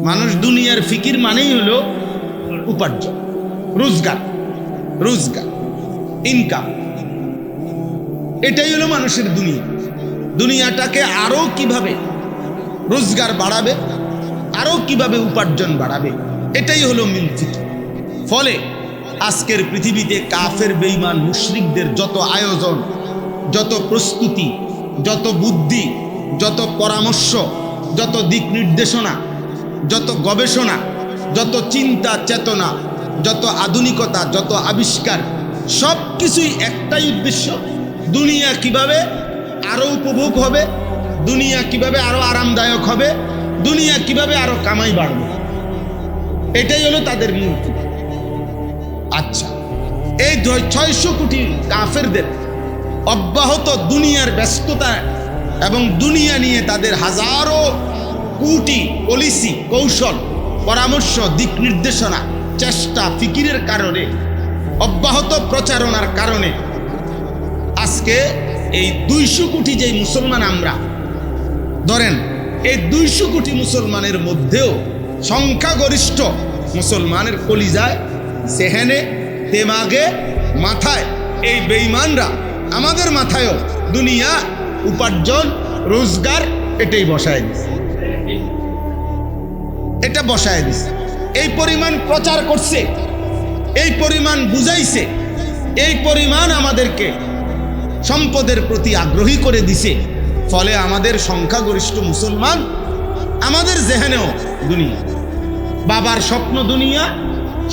মানুষ দুনিয়ার ফিকির মানেই হলো উপার্জন, রোজগার, রোজগার, ইনকাম। এটাই হলো মানুষের দুনিয়া। দুনিয়াটাকে আরো কিভাবে রোজগার বাড়াবে, আরো কিভাবে উপার্জন বাড়াবে, এটাই হলো মূল ফিকির। ফলে আজকের পৃথিবীতে কাফের, বেঈমান, মুশরিকদের যত আয়োজন, যত প্রস্তুতি, যত বুদ্ধি, যত পরামর্শ, যত দিক নির্দেশনা, যত গবেষণা, যত চিন্তা চেতনা, যত আধুনিকতা, যত আবিষ্কার, সব কিছুই একটাই উদ্দেশ্য, দুনিয়া কিভাবে আরো উপভোগ হবে, দুনিয়া কিভাবে আরো আরামদায়ক হবে, দুনিয়া কিভাবে আরো কামাই বাড়বে, এটাই হলো তাদের মূল। আচ্ছা, এই 600 কোটি কাফেরদের অব্যাহত দুনিয়ার ব্যস্ততা এবং দুনিয়া নিয়ে তাদের হাজারো কোটি পলিসি, কৌশল, পরামর্শ, দিক নির্দেশনা, চেষ্টা, ফিকিরের কারণে, অব্যাহত প্রচারণার কারণে আজকে এই 200 কোটি যে মুসলমান আমরা ধরেন, এই 200 কোটি মুসলমানের মধ্যেও সংখ্যাগরিষ্ঠ মুসলমানের কলিজায়, সেহেনে, দেমাগে, মাথায় এই বেঈমানরা আমাদের মাথায়ও দুনিয়া, উপার্জন, রোজগার এটাই বসায় দিছে, এটা বসায় দিছে। এই পরিমাণ প্রচার করছে, এই পরিমাণ বুঝাইছে, এই পরিমাণ আমাদেরকে সম্পদের প্রতি আগ্রহী করে দিছে। ফলে আমাদের সংখ্যাগরিষ্ঠ মুসলমান, আমাদের জেহেনেও দুনিয়া, বাবার স্বপ্ন দুনিয়া,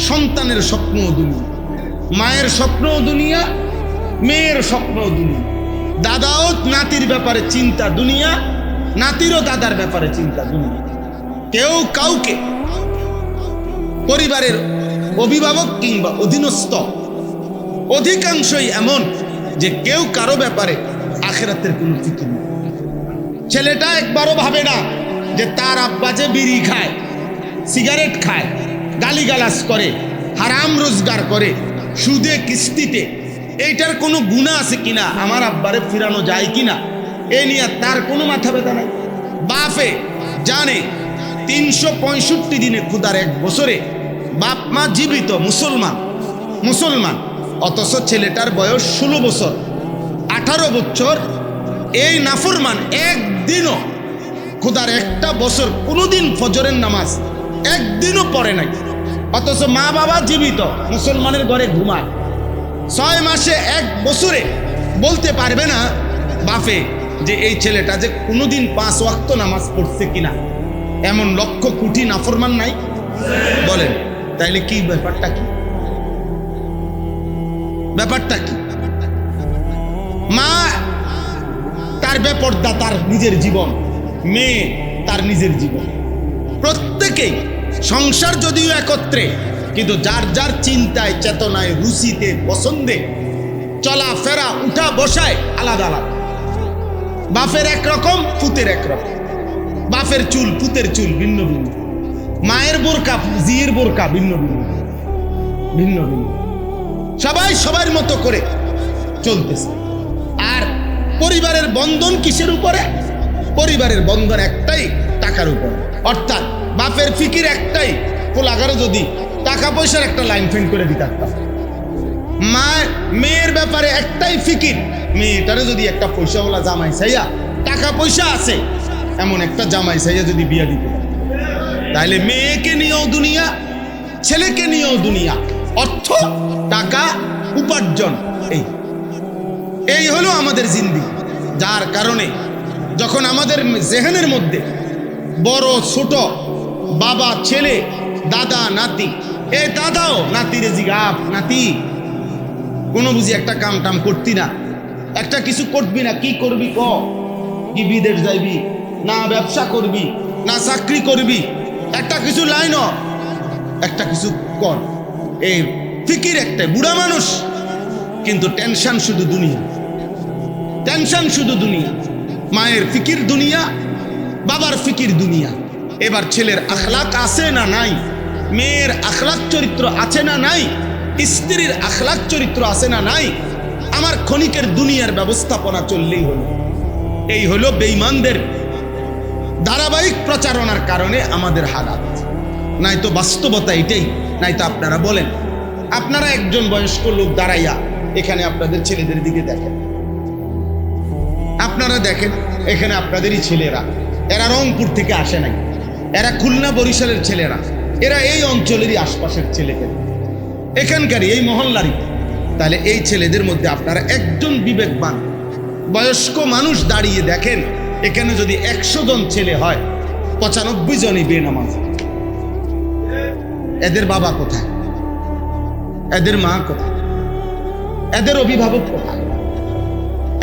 সন্তানের স্বপ্নও দুনিয়া, মায়ের স্বপ্নও দুনিয়া, মেয়ের স্বপ্নও দুনিয়া, দাদাও নাতির ব্যাপারে চিন্তা দুনিয়া, নাতিরও দাদার ব্যাপারে চিন্তা দুনিয়া। কেউ কাউকে, পরিবারের অভিভাবক কিংবা অধীনস্থ অধিকাংশই এমন যে কেউ কারো ব্যাপারে আখিরাতের কোনো ফিকির নেই। ছেলেটা একবারও ভাবে না যে তার আব্বা যে বিড়ি খায়, সিগারেট খায়, গালিগালাজ করে, হারাম রোজগার করে, সুদে কিস্তিতে, এইটার কোনো গুনাহ আছে কিনা, আমার আব্বারে ফিরানো যায় কিনা, এ নিয়ে তার কোনো মাথা ব্যথা নাই। বাপে জানে 365 দিনে ক্ষুধার 1 বছরে বাপ মা জীবিত, মুসলমান, অথচ ছেলেটার বয়স 16 বছর, 18 বছর, এই নাফরমান একদিনও ক্ষুধার 1টা বছর কোনোদিন ফজরের নামাজ একদিনও পড়ে নাই, অথচ মা বাবা জীবিত, মুসলমানের ঘরে ঘুমায়। 6 মাসে 1 বছরে বলতে পারবে না বাপে যে এই ছেলেটা যে কোনোদিন 5 ওয়াক্ত নামাজ পড়ছে কিনা। এমন লক্ষ কোটি নাফরমান নাই? বলেন তাইলে কি ব্যাপারটা, কি ব্যাপারটা কি? মা তার বেপরদা, তার নিজের জীবন, মেয়ে তার নিজের জীবন, প্রত্যেকেই সংসার যদিও একত্রে, কিন্তু যার যার চিন্তায়, চেতনায়, রুচিতে, পছন্দে, চলাফেরা, উঠা বসায় আলাদা আলাদা। বাপের একরকম, পুতের একরকম, বাপের চুল, পুতের চুল ভিন্ন ভিন্ন, মায়ের বোরকা, জিয়ের বোরকা ভিন্ন ভিন্ন, ভিন্ন ভিন্ন, সবাই সবার মতো করে চলতেছে। আর পরিবারের বন্ধন কিসের উপরে? পরিবারের বন্ধন একটাই, টাকার উপরে। অর্থাৎ বাপের ফিকির একটাই, পোলাগারও যদি টাকা পয়সার একটা লাইন ফেন করে দিতে পারতাম। মেয়ের ব্যাপারে একটাই ফিকির, মেয়েটারে যদি একটা পয়সাওয়ালা জামাই চাইয়া, টাকা পয়সা আছে এমন একটা জামাই চাইয়া যদি বিয়া দিতে, তাহলে মেয়েকে নিয়েও দুনিয়া, ছেলেকে নিয়েও দুনিয়া, অর্থ, টাকা, উপার্জন, এই হলো আমাদের জিন্দেগি। যার কারণে যখন আমাদের জেহেনের মধ্যে বড় ছোট, বাবা ছেলে, দাদা নাতি, এই দাদাও নাতিরে জিগাপ, নাতি কোনো বুঝি একটা কাম টাম করতি না, একটা কিছু করবি না, কি করবি ক? কি বিদেশ যাইবি না, ব্যবসা করবি না, চাকরি করবি, একটা কিছু লাইন, একটা কিছু কর। এই ফিকির একটাই, বুড়া মানুষ কিন্তু টেনশন শুধু দুনিয়া, টেনশন শুধু দুনিয়া। মায়ের ফিকির দুনিয়া, বাবার ফিকির দুনিয়া। এবার ছেলের আখলাক আছে না নাই, মেয়ের আখলাক চরিত্র আছে না নাই, স্ত্রীর আখলাক চরিত্র আছে না নাই, আমার ক্ষণিকের দুনিয়ার ব্যবস্থাপনা চললেই হলো। এই হলো বেঈমানদের ধারাবাহিক প্রচারণার কারণে আমাদের হালাত, নাই তো বাস্তবতা এটাই। নাই তো আপনারা বলেন, আপনারা একজন বয়স্ক লোক দাঁড়াইয়া এখানে আপনাদের ছেলেদের দিকে দেখেন, আপনারা দেখেন এখানে আপনাদেরই ছেলেরা, এরা রংপুর থেকে আসে নাই, এরা খুলনা বরিশালের ছেলেরা, এরা এই অঞ্চলেরই আশপাশের ছেলেকে, এখানকারই এই মহল্লারই। তাহলে এই ছেলেদের মধ্যে আপনারা একজন বিবেকবান বয়স্ক মানুষ দাঁড়িয়ে দেখেন, এখানে যদি 100 জন ছেলে হয় 95 জনই বেনামাজ। এদের বাবা কোথায়? এদের মা কোথায়? এদের অভিভাবক কোথায়?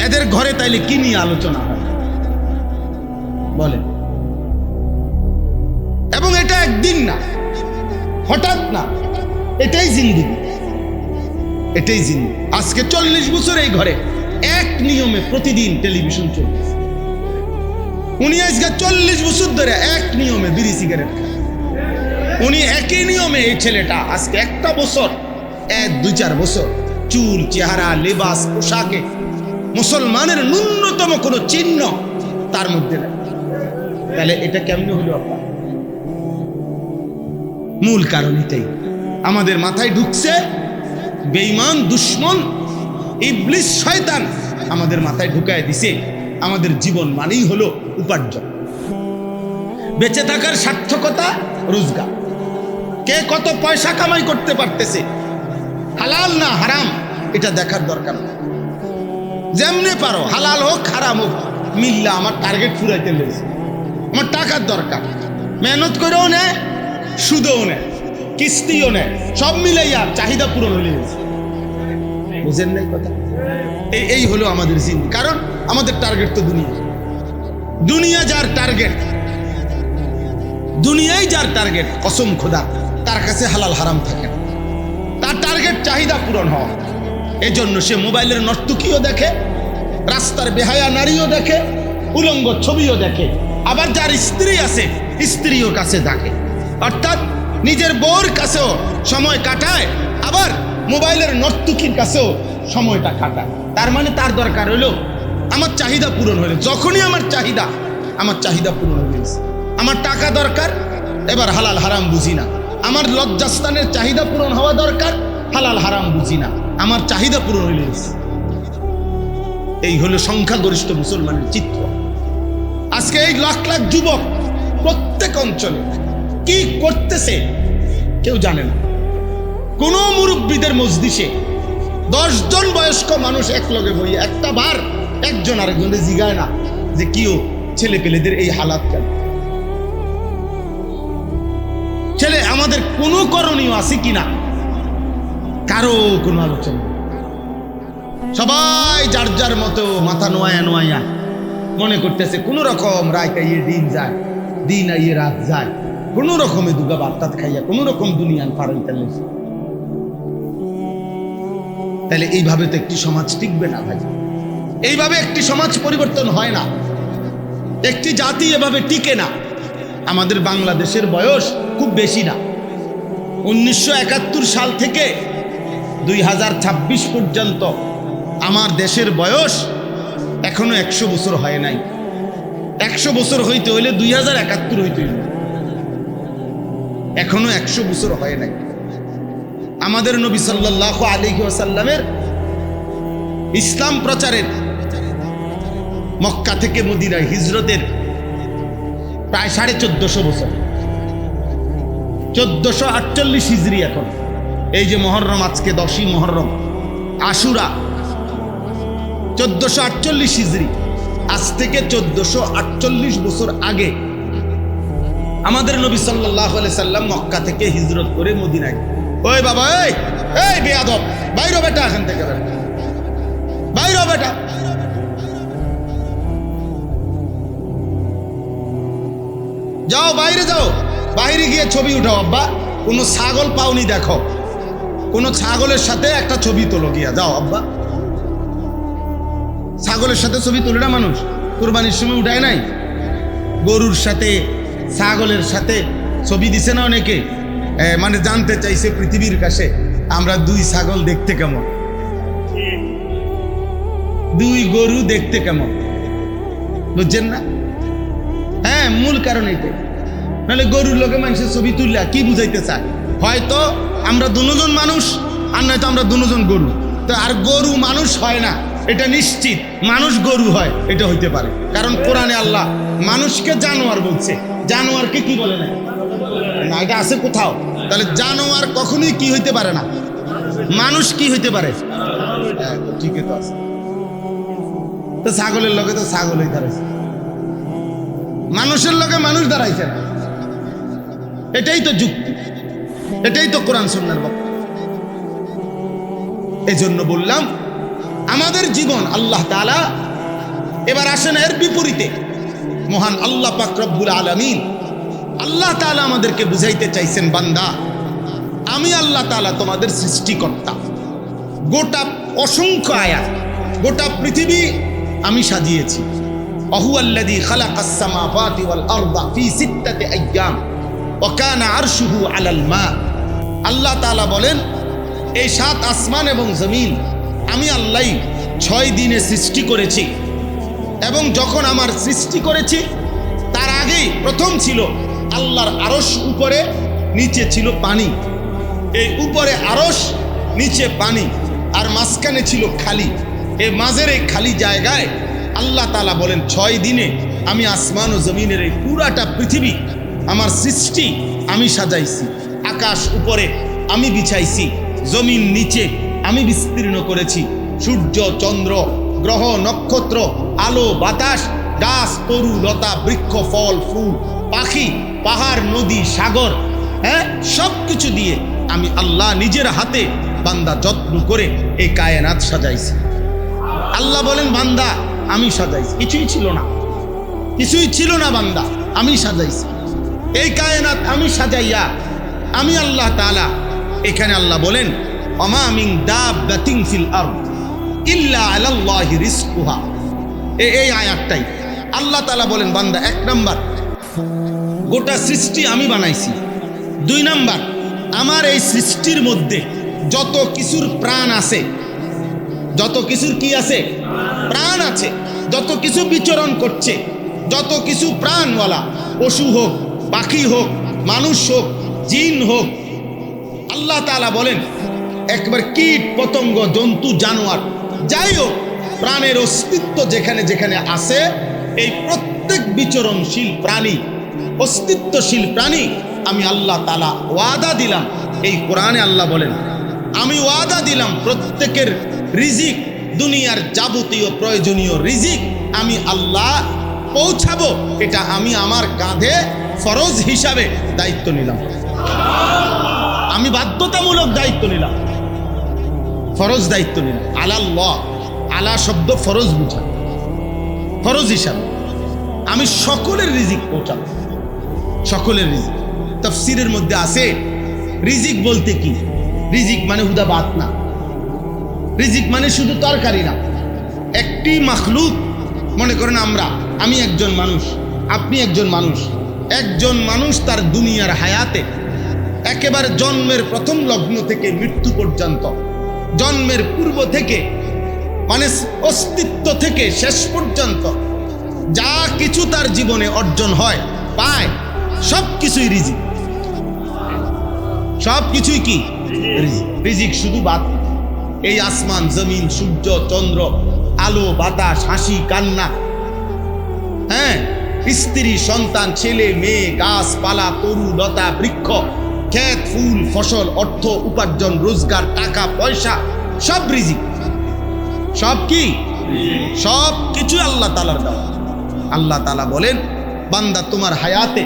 এদের ঘরে তাইলে কি নিয়ে আলোচনা হয় বলেন? এবং এটা একদিন না, হঠাৎ না, এটাই জিন্দেগি, এটাই জিন্দেগি। আজকে 40 বছর এই ঘরে এক নিয়মে প্রতিদিন টেলিভিশন চলছে। উনি আজকে 40 বছর ধরে এক নিয়মে বিড়ি সিগারেট খায়। উনি একই নিয়মে, এই ছেলেটা আজকে একটা বছর, 2-4 বছর চুল, চেহারা, লেবাস, পোশাকে মুসলমানের ন্যূনতম কোনো চিহ্ন তার মধ্যে নেই। তাহলে এটা কেমনে হলো আপনার? মূল কারণ এটাই, আমাদের মাথায় ঢুকছে বেঈমান দুশ্মন ইবলিস শয়তান আমাদের মাথায় ঢুকায় দিছে আমাদের জীবন মানেই হলো উপার্জন, বেঁচে থাকার সার্থকতা রোজগার, কে কত পয়সা কামাই করতে পারতেছে, হালাল না হারাম এটা দেখার দরকার না। যেমনে পারো, হালাল হোক হারাম হোক, মিল্লা আমার টার্গেট ফুরাইতে লেগেছে, আমার টাকার দরকার, মেহনত করেও নেয়, সুদেও নেয়, কিস্তিও নেয়, সব মিলাইয়া চাহিদা পূরণ হয়ে গেছে। বুঝেন নাই কথা? এই হলো আমাদের জিন্দেগি। কারণ আমাদের টার্গেট তো দুনিয়া, দুনিয়া যার টার্গেট, দুনিয়াই যার টার্গেট, কসম খোদা তার কাছে হালাল হারাম থাকে না, তার টার্গেট চাহিদা পূরণ হওয়া। এই জন্য সে মোবাইলের নর্তকীও দেখে, রাস্তার বেহায়া নারীও দেখে, উলঙ্গ ছবিও দেখে, আবার যার স্ত্রী আছে স্ত্রীও কাছে থাকে, অর্থাৎ নিজের বউর কাছেও সময় কাটায়, আবার মোবাইলের নর্তকীর কাছেও সময়টা কাটায়। তার মানে তার দরকার হলো আমার চাহিদা পূরণ হলে, যখনই আমার চাহিদা পূরণ হয়ে গেছে, আমার টাকা দরকার, এবার হালাল হারাম বুঝি না, আমার লজ্জাস্থানের চাহিদা পূরণ হওয়া দরকার, হালাল হারাম বুঝি না, আমার চাহিদা পূরণ হয়ে গেছে। এই হলো সংখ্যাগরিষ্ঠ মুসলমানের চিত্র। আজকে এই লাখ লাখ যুবক প্রত্যেক অঞ্চলে কি করতেছে কেউ জানে না। কোন মুরব্বীদের মজলিসে 10 জন বয়স্ক মানুষ একলগে বই একটা বার একজন আরেকজনের জিগায় না যে কিও ছেলে পেলেদের এই হালাত কেন। ছেলে আমাদের কোনো করণীয় আছে কিনা কারো কোনো আলোচনা, সবাই যার যার মতো মাথা নোয়া নোয়া মনে করতেছে কোন রকম রায় খাইয়ে দিন যায়, দিন আইয়ে রাত যায়, কোন রকমে দুগা বার্তাত খাইয়া কোন রকম দুনিয়ান পারেন। তাহলে এইভাবে তো একটি সমাজ টিকবে না ভাই, এইভাবে একটি সমাজ পরিবর্তন হয় না, একটি জাতি এভাবে টিকে না। আমাদের বাংলাদেশের বয়স খুব বেশি না, 1971 সাল থেকে 2026 পর্যন্ত আমার দেশের বয়স এখনো 100 বছর হয় নাই। 100 বছর হইতে হইলে 2071 হইতে হইল, এখনো 100 বছর হয় নাই। আমাদের নবী সাল্লাল্লাহু আলাইহি ওয়াসাল্লামের ইসলাম প্রচারের মক্কা থেকে মদিনায় হিজরতের প্রায় 1450 বছর, 1448 হিজরি। এখন এই যে মহররম, আজকে 10ই মহররম, আশুরা 1448 হিজরি, আজ থেকে 1448 বছর আগে আমাদের নবী সাল্লাল্লাহু আলাইহি সাল্লাম মক্কা থেকে হিজরত করে মদিনায়। ওই বাবা, এই বেয়াদব, বাইরে বেটা, এখান থেকে বাইরে বেটা। যাও বাইরে যাও, বাইরে গিয়ে ছবি উঠাও। আব্বা কোনো ছাগল পাওনি দেখো, কোনো ছাগলের সাথে একটা ছবি তোলো গিয়া, যাও আব্বা। ছাগলের সাথে ছবি তোলে না মানুষ, কুরবানির সময় উঠায় নাই? গরুর সাথে ছাগলের সাথে ছবি দিছে না অনেকে, মানে জানতে চাইছে পৃথিবীর কাছে আমরা 2 ছাগল দেখতে কেমন, 2 গরু দেখতে কেমন, বুঝছেন না? হ্যাঁ, মূল কারণ এটাই। নাহলে গরুর লোকে মানুষের ছবি তুললা কি বুঝাইতে চায়? হয়তো আমরা দুজন মানুষ, আর নয়তো আমরা দুজন গরু। তো আর গরু মানুষ হয় না এটা নিশ্চিত, মানুষ গরু হয় এটা হইতে পারে। কারণ কোরআনে আল্লাহ মানুষকে জানোয়ার বলছে, জানোয়ারকে কি বলে না? না, এটা আছে কোথাও? তাহলে জানোয়ার কখনোই কি হইতে পারে না, মানুষ কি হইতে পারে? ঠিকই তো আছে। তো ছাগলের লোকে তো ছাগলই দাঁড়াইছে, মানুষের লোকে মানুষ দাঁড়াইছে না। এটাই তো যুক্তি, এটাই তো কোরআন সুন্নাহর বক্তব্য। এজন্য বললাম আমাদের জীবন আল্লাহ তাআলা, এবার আসেন এর বিপরীতে মহান আল্লাহ পাক রব্বুল আলামিন আল্লাহ তাআলা আমাদেরকে বুঝাইতে চাইছেন, বান্দা আমি আল্লাহ তাআলা তোমাদের সৃষ্টিকর্তা। গোটা অসংখ্য আয়াত, গোটা পৃথিবী আমি সাজিয়েছি। আহুয়াল্লাযী খালাকাস সামাওয়াতি ওয়াল আরদা ফি সিত্তাতি আইয়াম ওয়া কানা আরশুহু আলাল মা। আল্লাহ তাআলা বলেন এই 7 আসমান এবং জমিন আমি আল্লাহই 6 দিনে সৃষ্টি করেছি। এবং যখন আমার সৃষ্টি করেছি তার আগেই প্রথম ছিল আল্লাহর আরশ, উপরে নিচে ছিল পানি। এই উপরে আরশ, নিচে পানি, আর মাঝখানে ছিল খালি। এই মাঝের এই খালি জায়গায় আল্লাহ তাআলা বলেন 6 দিনে আমি আসমান ও জমিনের এই পুরাটা পৃথিবী আমার সৃষ্টি আমি সাজাইছি। আকাশ উপরে আমি বিছাইছি, জমিন নিচে আমি বিস্তীর্ণ করেছি। সূর্য, চন্দ্র, গ্রহ, নক্ষত্র, আলো, বাতাস, গাছ, তরু, লতা, বৃক্ষ, ফল, ফুল, পাখি, পাহাড়, নদী, সাগর, হ্যাঁ, সব কিছু দিয়ে আমি আল্লাহ নিজের হাতে বান্দা যত্ন করে এই কায়নাত সাজাইছি। আল্লাহ বলেন বান্দা আমি সাজাইছি, কিছুই ছিল না, কিছুই ছিল না বান্দা, আমি সাজাইছি এই কায়নাত। আমি সাজাইয়া আমি আল্লাহ তাআলা, এখানে আল্লাহ বলেন ওমা মিন দাব্বাতিন ফিল আরদ ইল্লা আলাল্লাহি রিজকুহা। এই আয়াতটাই আল্লাহ তাআলা বলেন বান্দা, 1 নাম্বার গোটা সৃষ্টি আমি বানাইছি। 2 নাম্বার আমার এই সৃষ্টির মধ্যে যত কিছুর প্রাণ আছে, যত কিছুর কি আছে? প্রাণ আছে। যত কিছু বিচরণ করছে, যত কিছু প্রাণওয়ালা, পশু হোক, পাখি হোক, মানুষ হোক, জিন হোক, আল্লাহ তাআলা বলেন একবার কীট পতঙ্গ, জন্তু, জানোয়ার, যাই হোক, প্রাণের অস্তিত্ব যেখানে যেখানে আছে, এই প্রত্যেক বিচরণশীল প্রাণী, অস্তিত্বশীল প্রাণী আমি আল্লাহ তাআলা ওয়াদা দিলাম। এই কোরআনে আল্লাহ বলেন আমি ওয়াদা দিলাম প্রত্যেকের রিজিক, দুনিয়ার যাবতীয় প্রয়োজনীয় রিজিক আমি আল্লাহ পৌঁছাবো। এটা আমি আমার কাঁধে ফরজ হিসাবে দায়িত্ব নিলাম, আমি বাধ্যতামূলক দায়িত্ব নিলাম, ফরজ দায়িত্ব নিলাম। আলাল্লাহ, আলা শব্দ ফরজ বুঝা, ফরজ হিসাবে আমি সকলের রিজিক পৌঁছাবো, সকলের রিজিক। তাফসীরের মধ্যে আছে রিজিক বলতে কি? রিজিক মানে হুদা ভাত না, রিজিক মানে শুধু তরকারি না। একটি মাখলুক, মনে করেন আমি একজন মানুষ, আপনি একজন মানুষ, একজন মানুষ তার দুনিয়ার হায়াতে একেবারে জন্মের প্রথম লগ্ন থেকে মৃত্যু পর্যন্ত, জন্মের পূর্ব থেকে মানে অস্তিত্ব থেকে শেষ পর্যন্ত যা কিছু তার জীবনে অর্জন হয়, পায়, সব কিছুই রিজিক। সব কিছুই কি রিজিক? রিজিক শুধু ভাত। এই আসমান, জমিন, সূর্য, চন্দ্র, আলো, বাতাস, হাসি, কান্না, হ্যাঁ, স্ত্রী, সন্তান, ছেলে, মেয়ে, গাছপালা, তরু, লতা, বৃক্ষ, ক্ষেত, ফুল, ফসল, অর্থ, উপার্জন, রোজগার, টাকা পয়সা, সব রিজিক। সব কি? সব কিছু আল্লাহ তাআলার দেওয়া। আল্লাহ তাআলা বলেন বান্দা তোমার হায়াতে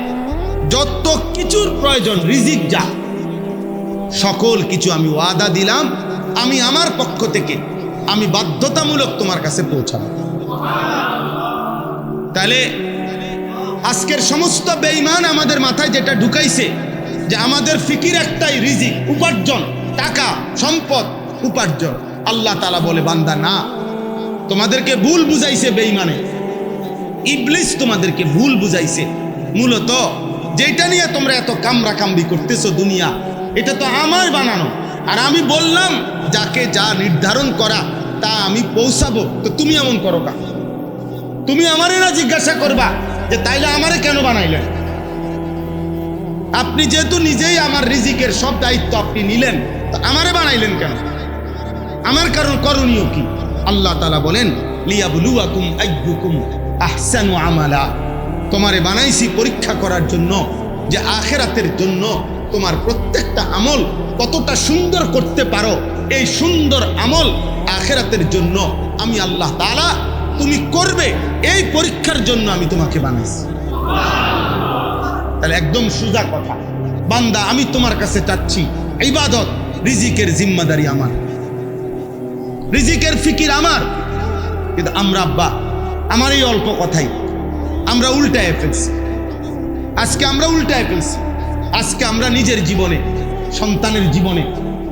যত কিছুর প্রয়োজন রিজিক যা, সকল কিছু আমি ওয়াদা দিলাম, আমি আমার পক্ষ থেকে আমি বাধ্যতামূলক তোমার কাছে পৌঁছাবো। তাহলে আজকের সমস্ত বেঈমান আমাদের মাথায় যেটা ঢুকাইছে যে আমাদের ফিকির একটাই রিজিক, উপার্জন, টাকা, সম্পদ, উপার্জন। আল্লাহ তাআলা বলে বান্দা না, তোমাদেরকে ভুল বুঝাইছে বেঈমানে, ইবলিস তোমাদেরকে ভুল বুঝাইছে। মূলত যেটা নিয়ে তোমরা এত কামড়াকামড়ি করতেছো দুনিয়া, এটা তো আমার বানানো। আর আমি বললাম যাকে যা নির্ধারণ করা তা আমি পৌঁছাবো, তো তুমি এমন করো কা? তুমি আমারে না জিজ্ঞাসা করবা যে তাইলে আমারে কেন বানাইলেন? আপনি যেহেতু নিজেই আমার রিজিকের সব দায়িত্ব আপনি নিলেন, তো আমারে বানাইলেন কেন? আমার কারণ করণীয় কি? আল্লাহ তাআলা বলেন, লিয়াবলুয়াকুম আইয়ুকুম আহসানু আমালা। তোমারে বানাইছি পরীক্ষা করার জন্য, যে আখিরাতের জন্য তোমার প্রত্যেকটা আমল কতটা সুন্দর করতে পারো। এই সুন্দর আমল আখিরাতের জন্য আমি আল্লাহ তাআলা তুমি করবে এই পরীক্ষার জন্য আমি তোমাকে বানাইছি। তাহলে একদম সোজা কথা, বান্দা আমি তোমার কাছে চাচ্ছি ইবাদত, রিজিকের জিম্মাদারি আমার, রিজিকের ফিকির আমার। কিন্তু আমরা আব্বা আমার এই অল্প কথাই আমরা উল্টায় ফেলছি। আজকে আমরা উল্টায় ফেলছি। আজকে আমরা নিজের জীবনে, সন্তানের জীবনে,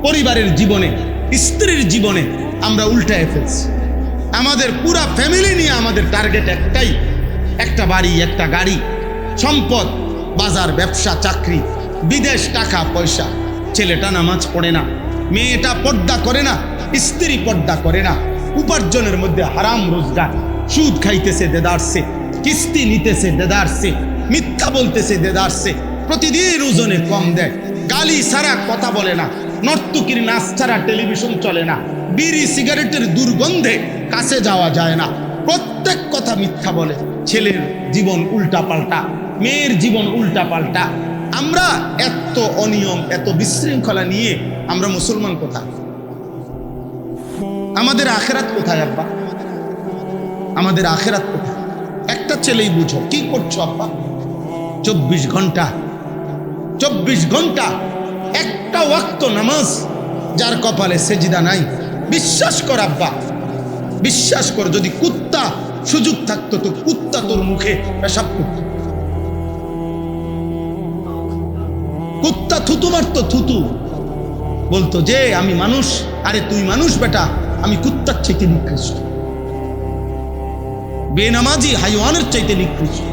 পরিবারের জীবনে, স্ত্রীর জীবনে আমরা উল্টায় ফেলছি। আমাদের পুরা ফ্যামিলি নিয়ে আমাদের টার্গেট একটাই, একটা বাড়ি, একটা গাড়ি, সম্পদ, বাজার, ব্যবসা, চাকরি, বিদেশ, টাকা পয়সা। ছেলেটা নামাজ পড়ে না, মেয়েটা পর্দা করে না, স্ত্রী পর্দা করে না, উপার্জনের মধ্যে হারাম রোজগার, সুদ খাইতেছে দেদারসে, কিস্তি নিতেছে দেদারসে, মিথ্যা বলতেছে দেদারসে, প্রতিদিন ওজনে কম দেয়, গালি ছাড়া কথা বলে না, নর্তকীর নাচ ছাড়া টেলিভিশন চলে না, বিড়ি সিগারেটের দুর্গন্ধে কাছে যাওয়া যায় না, প্রত্যেক কথা মিথ্যা বলে। ছেলের জীবন উল্টা পাল্টা, মেয়ের জীবন উল্টা পাল্টা। আমরা এত অনিয়ম, এত বিশৃঙ্খলা নিয়ে আমরা মুসলমান কোথায়? আমাদের আখেরাত কোথায় আব্বা? আমাদের আখেরাত কোথায়? একটা ছেলেই বুঝো, কি করছো আব্বা? 24 ঘন্টা 24 ঘন্টা একটা ওয়াক্ত নামাজ যার কপালে সেজদা নাই, বিশ্বাস কর আব্বা, বিশ্বাস কর, যদি কুত্তা সুযোগ থাকতো তো কুত্তা তোর মুখে পেশাব করত, কুত্তা থুতু মারতো, থুতু বলতো যে আমি মানুষ, আরে তুই মানুষ বেটা, আমি কুত্তার চাইতে নিকৃষ্ট, বেনামাজি হাইওয়ানের চাইতে নিকৃষ্ট।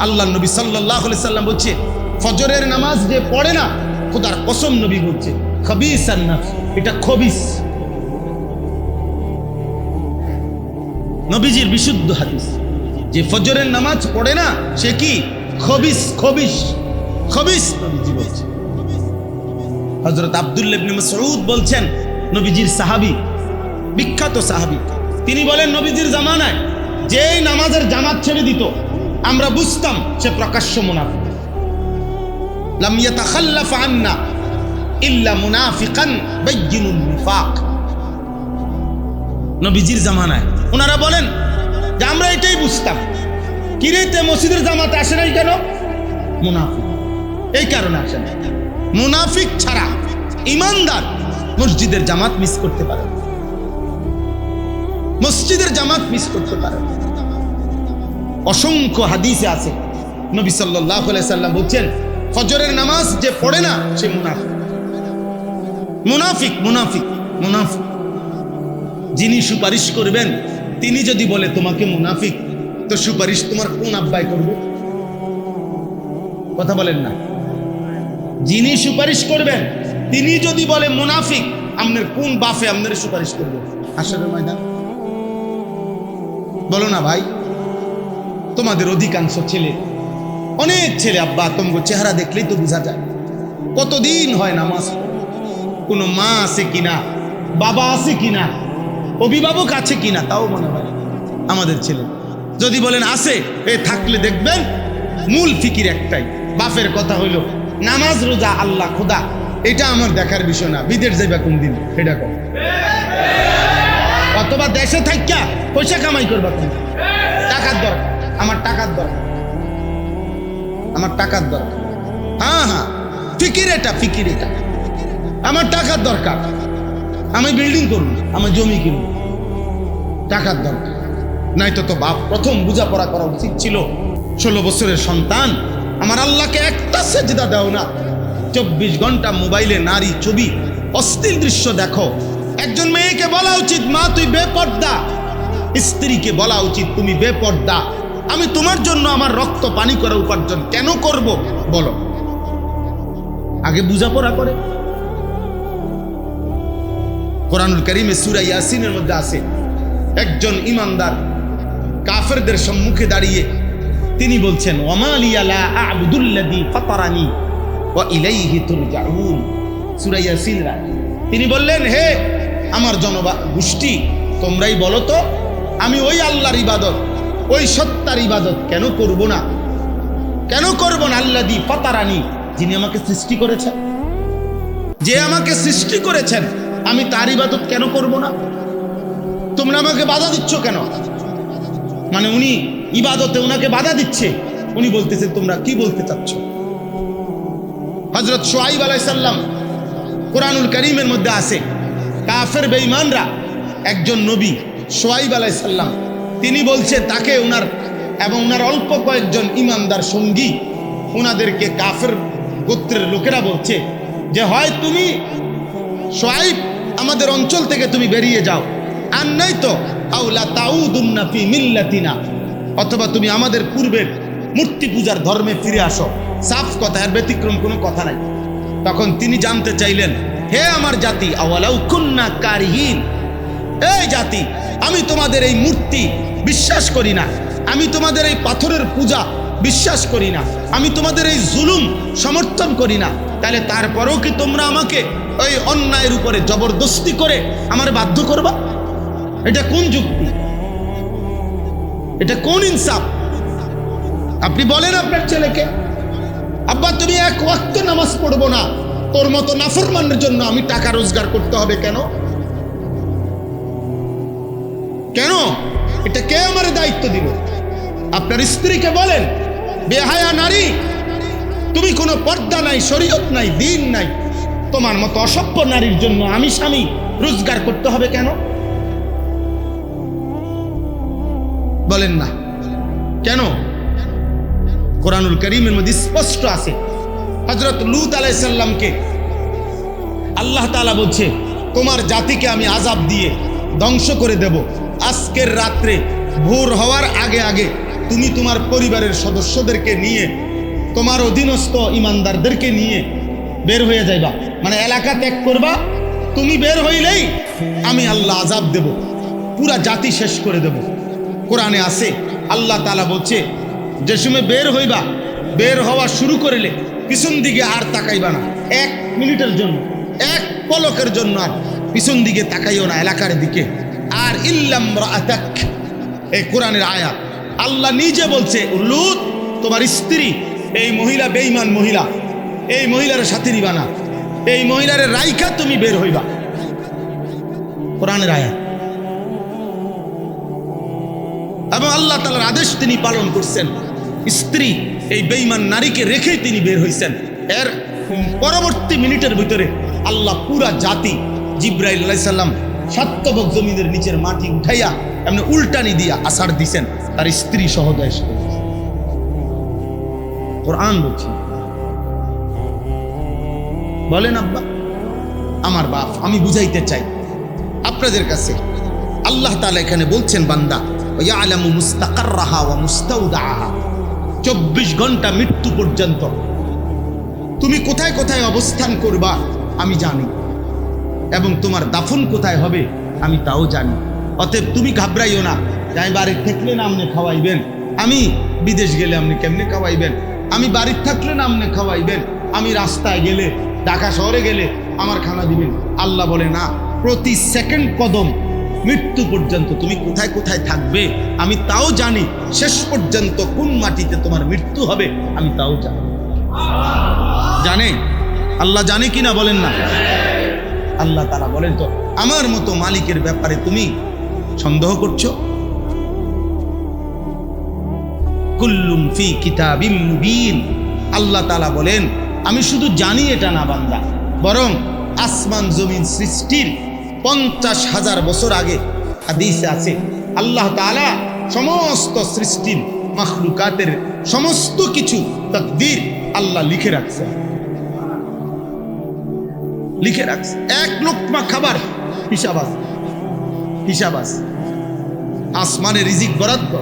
আল্লাহ নবী সাল্লাল্লাহু আলাইহি সাল্লাম বলছে, ফজরের নামাজ যে পড়ে না, খোদার কসম নবী বলছে, খবিসান নাফস, এটা খবিস। নবীজির বিশুদ্ধ হাদিস, যে ফজরের নামাজ পড়ে না সে কি? খবিস, খবিস, খবিস নবীজি বলছে। হযরত আব্দুল্লাহ ইবনে মাসউদ বলছেন, নবীজির সাহাবী, বিখ্যাত সাহাবী, তিনি বলেন নবীজির জামানায় যেই নামাজের জামাত ছেড়ে দিত আমরা বুঝতাম সে প্রকাশ্য মুনাফিক। লাম ইয়াতাখাল্লাফ আন্না ইল্লা মুনাফিকান বাইয়িনুন নিফাক। নবীজির জামানায় ওনারা বলেন যে আমরা এটাই বুঝতাম, কিরেতে মসজিদের জামাতে আসে নাই কেন? মুনাফিক, এই কারণে আসে না। মুনাফিক ছাড়া ইমানদার মসজিদের জামাত মিস করতে পারে, মসজিদের জামাত মিস করতে পারে। অসংখ্য হাদিসে আছে, নবী সাল্লাল্লাহু আলাইহি সাল্লাম বলছেন, ফজরের নামাজ যে পড়ে না সে মুনাফিক, মুনাফিক, মুনাফিক, মুনাফিক। যিনি সুপারিশ করবেন তিনি যদি বলে তোমাকে মুনাফিক, তো সুপারিশ তোমার কোন আব্বাই করবে? কথা বলেন না। যিনি সুপারিশ করবেন তিনি যদি বলে মুনাফিক, আপনার কোন বাফে আপনার সুপারিশ করবে হাসরের ময়দান? বলো না ভাই। তোমাদের অধিকাংশ ছেলে, অনেক ছেলে আব্বা, তোমাকে চেহারা দেখলেই তো বোঝা যায় কতদিন হয় নামাজ, কোনো মা আছে কিনা, বাবা আছে কিনা, অভিভাবক আছে কিনা তাও মনে হয় আমাদের ছেলে। যদি বলেন আছে, এ থাকলে দেখবেন মূল ফিকির একটাই, বাপের কথা হইল নামাজ, রোজা, আল্লাহ, খোদা, এটা আমার দেখার বিষয় না, বিদেশ যাইবা কোন দিন এটা কর, অথবা দেশে থাইকা পয়সা কামাই করবা, কোন টাকার দরকার, আমার টাকার দরকার, আমার টাকার দরকার। হ্যাঁ হ্যাঁ, ফিকির এটা, ফিকির এটা, আমার টাকার দরকার, আমি বিল্ডিং করব, আমার জমি কিনব, টাকার দরকার। নাই তো বাপ প্রথম বোঝাপড়া করা উচিত ছিল, 16 বছরের সন্তান, আমার আল্লাহকে একটা সেজদা দাও না, 24 ঘন্টা মোবাইলে নারী ছবি, অশ্লীল দৃশ্য দেখো। একজন মেয়েকে বলা উচিত, মা তুই বেপর্দা, স্ত্রীকে বলা উচিত তুমি বেপর্দা, আমি তোমার জন্য আমার রক্ত পানি করা উপার্জন কেন করব বলো? আগে বোঝাপড়া করে। কোরআনুল কারীমে সূরা ইয়াসিনের মধ্যে আছে, একজন ইমানদার কাফেরদের সম্মুখে দাঁড়িয়ে তিনি বলছেন ওয়ামা লিয়া লা আ'বুদুল্লাযী ফাতারানি ওয়া ইলাইহি তুরজাউন। সূরা ইয়াসিন। তিনি বললেন, হে আমার জনগোষ্ঠী, তোমরাই বলো তো আমি ওই আল্লাহর ইবাদত, ওই সত্তার ইবাদত কেন করব না? কেন করব না? আল্লাযী ফাতারানি, যিনি আমাকে সৃষ্টি করেছেন, যে আমাকে সৃষ্টি করেছেন, আমি তার ইবাদত কেন করব না? তোমরা আমাকে বাধা দিচ্ছ কেন? মানে উনি ইবাদতে উনাকে বাধা দিচ্ছে। উনি বলতেছেন তোমরা কি বলতে চাচ্ছ? হযরত শুআয়ব আলাইহিস সালাম কোরআনুল কারীমের মধ্যে আছে, কাফের বেঈমানরা একজন নবী শুআয়ব আলাইহিস সালাম, তিনি বলছে তাকে উনার এবং উনার অল্প কয়েকজন ঈমানদার সঙ্গী উনাদেরকে কাফের গোত্রের লোকেরা বলছে যে হয় তুমি শুআয়ব আমাদের অঞ্চল থেকে তুমি বেরিয়ে যাও, আর নয়তো আওলা তাউদুন্না ফি মিল্লাতিনা, অথবা তুমি আমাদের পূর্বের মূর্তি পূজার ধর্মে ফিরে আসো। সাফ কথা, এর ব্যতিক্রম কোনো কথা নাই। তখন তিনি জানতে চাইলেন, হে আমার জাতি, আওয়ালাউ কুন্না কারিহিন, এই জাতি, আমি তোমাদের এই মূর্তি বিশ্বাস করি না, আমি তোমাদের এই পাথরের পূজা বিশ্বাস করি না, আমি তোমাদের এই জুলুম সমর্থন করি না, তাহলে তারপরেও কি তোমরা আমাকে ওই অন্যায়ের উপরে জবরদস্তি করে আমার বাধ্য করবা? এটা কোন যুক্তি? এটা কোন ইনসাফ? আপনি বলেন আপনার ছেলেকে, আব্বা তুমি এক ওয়াক্ত নামাজ পড়বো না, তোর মতো নাফরমানের জন্য আমি টাকা রোজগার করতে হবে কেন? কেন? এটা কে আমার দায়িত্ব দিল? আপনার স্ত্রীকে বলেন, বেহায়া নারী, তুমি কোনো পর্দা নাই, শরীয়ত নাই, দিন নাই, তোমার মতো অসভ্য নারীর জন্য আমি স্বামী রোজগার করতে হবে কেন? বলেন না কেন? কোরআনুল কারীমের মধ্যে স্পষ্ট আছে, হযরত লূত আলাইহিস সালামকে আল্লাহ তাআলা বলছে, তোমার জাতিকে আমি আযাব দিয়ে ধ্বংস করে দেব, আজকের রাত্রে ভোর হওয়ার আগে আগে তুমি তোমার পরিবারের সদস্যদেরকে নিয়ে, তোমার অধীনস্থ ঈমানদারদেরকে নিয়ে বের হয়ে যাইবা, মানে এলাকা ত্যাগ করবা। তুমি বের হইলেই আমি আল্লাহ আযাব দেব, পুরা জাতি শেষ করে দেব। কোরআনে আছে, আল্লাহ তাআলা বলছে, যে সময় বের হইবা, বের হওয়া শুরু করলে পিছন দিকে আর তাকাইবা না, 1 মিনিটের জন্য, 1 পলকের জন্য আর পিছন দিকে তাকাইও না এলাকার দিকে। আর ইল্লাম রাআতাক, এই কোরআনের আয়াত, আল্লাহ নিজে বলছে, লূত তোমার স্ত্রী, এই মহিলা বেঈমান মহিলা, এই মহিলার সাথে নিবা না, এই মহিলার রাইখা তুমি বের হইবা। কোরআনের আয়াত। এবং আল্লাহ তাআলার আদেশ তিনি পালন করছেন, স্ত্রী এই বেঈমান নারীকে রেখেই তিনি বের হইছেন। এর পরবর্তী মিনিটের ভিতরে আল্লাহ পুরা জাতি, জিব্রাইল আলাইহিস সালাম সাতবক জমিনের নিচের মাটি উঠাইয়া এমনি উল্টানি দিয়া আছাড় দিছেন তার স্ত্রী সহ দেশ। কোরআন বলছে। বলেন আব্বা, আমার বাপ, আমি বুঝাইতে চাই আপনাদের কাছে, আল্লাহ তাআলা এখানে বলছেন, বান্দা ইয়ালামু মুস্তাকাররাহা ওয়া মুস্তাউদাহা, 24 ঘন্টা মৃত্যু পর্যন্ত তুমি কোথায় কোথায় অবস্থান করবা আমি জানি, এবং তোমার দাফন কোথায় হবে আমি তাও জানি। অতএব তুমি ঘাবড়াইও না, যাই বাড়ির থাকলে না আমনে খাওয়াইবেন, আমি বিদেশ গেলে আপনি কেমনে খাওয়াইবেন, আমি বাড়ির থাকলে না আমনে খাওয়াইবেন, আমি রাস্তায় গেলে, ঢাকা শহরে গেলে আমার খানা দিবেন। আল্লাহ বলে না, প্রতি সেকেন্ড কদম মৃত্যু পর্যন্ত তুমি কোথায় কোথায় থাকবে আমি তাও জানি, শেষ পর্যন্ত কোন মাটিতে তোমার মৃত্যু হবে আমি তাও জানি। জানে আল্লাহ, জানে কিনা বলেন না? আল্লাহ তাআলা বলেন, তো আমার মতো মালিকের ব্যাপারে তুমি সন্দেহ করছো? কুল্লুম ফি কিতাবিম মুবিন। আল্লাহ তাআলা বলেন, আমি শুধু জানি এটা না বান্দা, বরং আসমান জমিন সৃষ্টির 50,000 বছর আগে হাদিসে আছে, আল্লাহ তাআলা সমস্ত সৃষ্টির মাখলুকাতের সমস্ত কিছু তাকদীর আল্লাহ লিখে রাখছে, লিখে রাখছে। 1 লোকমা খাবার হিসাব আছে, হিসাব আছে। আসমানে রিজিক বরাদ্দ,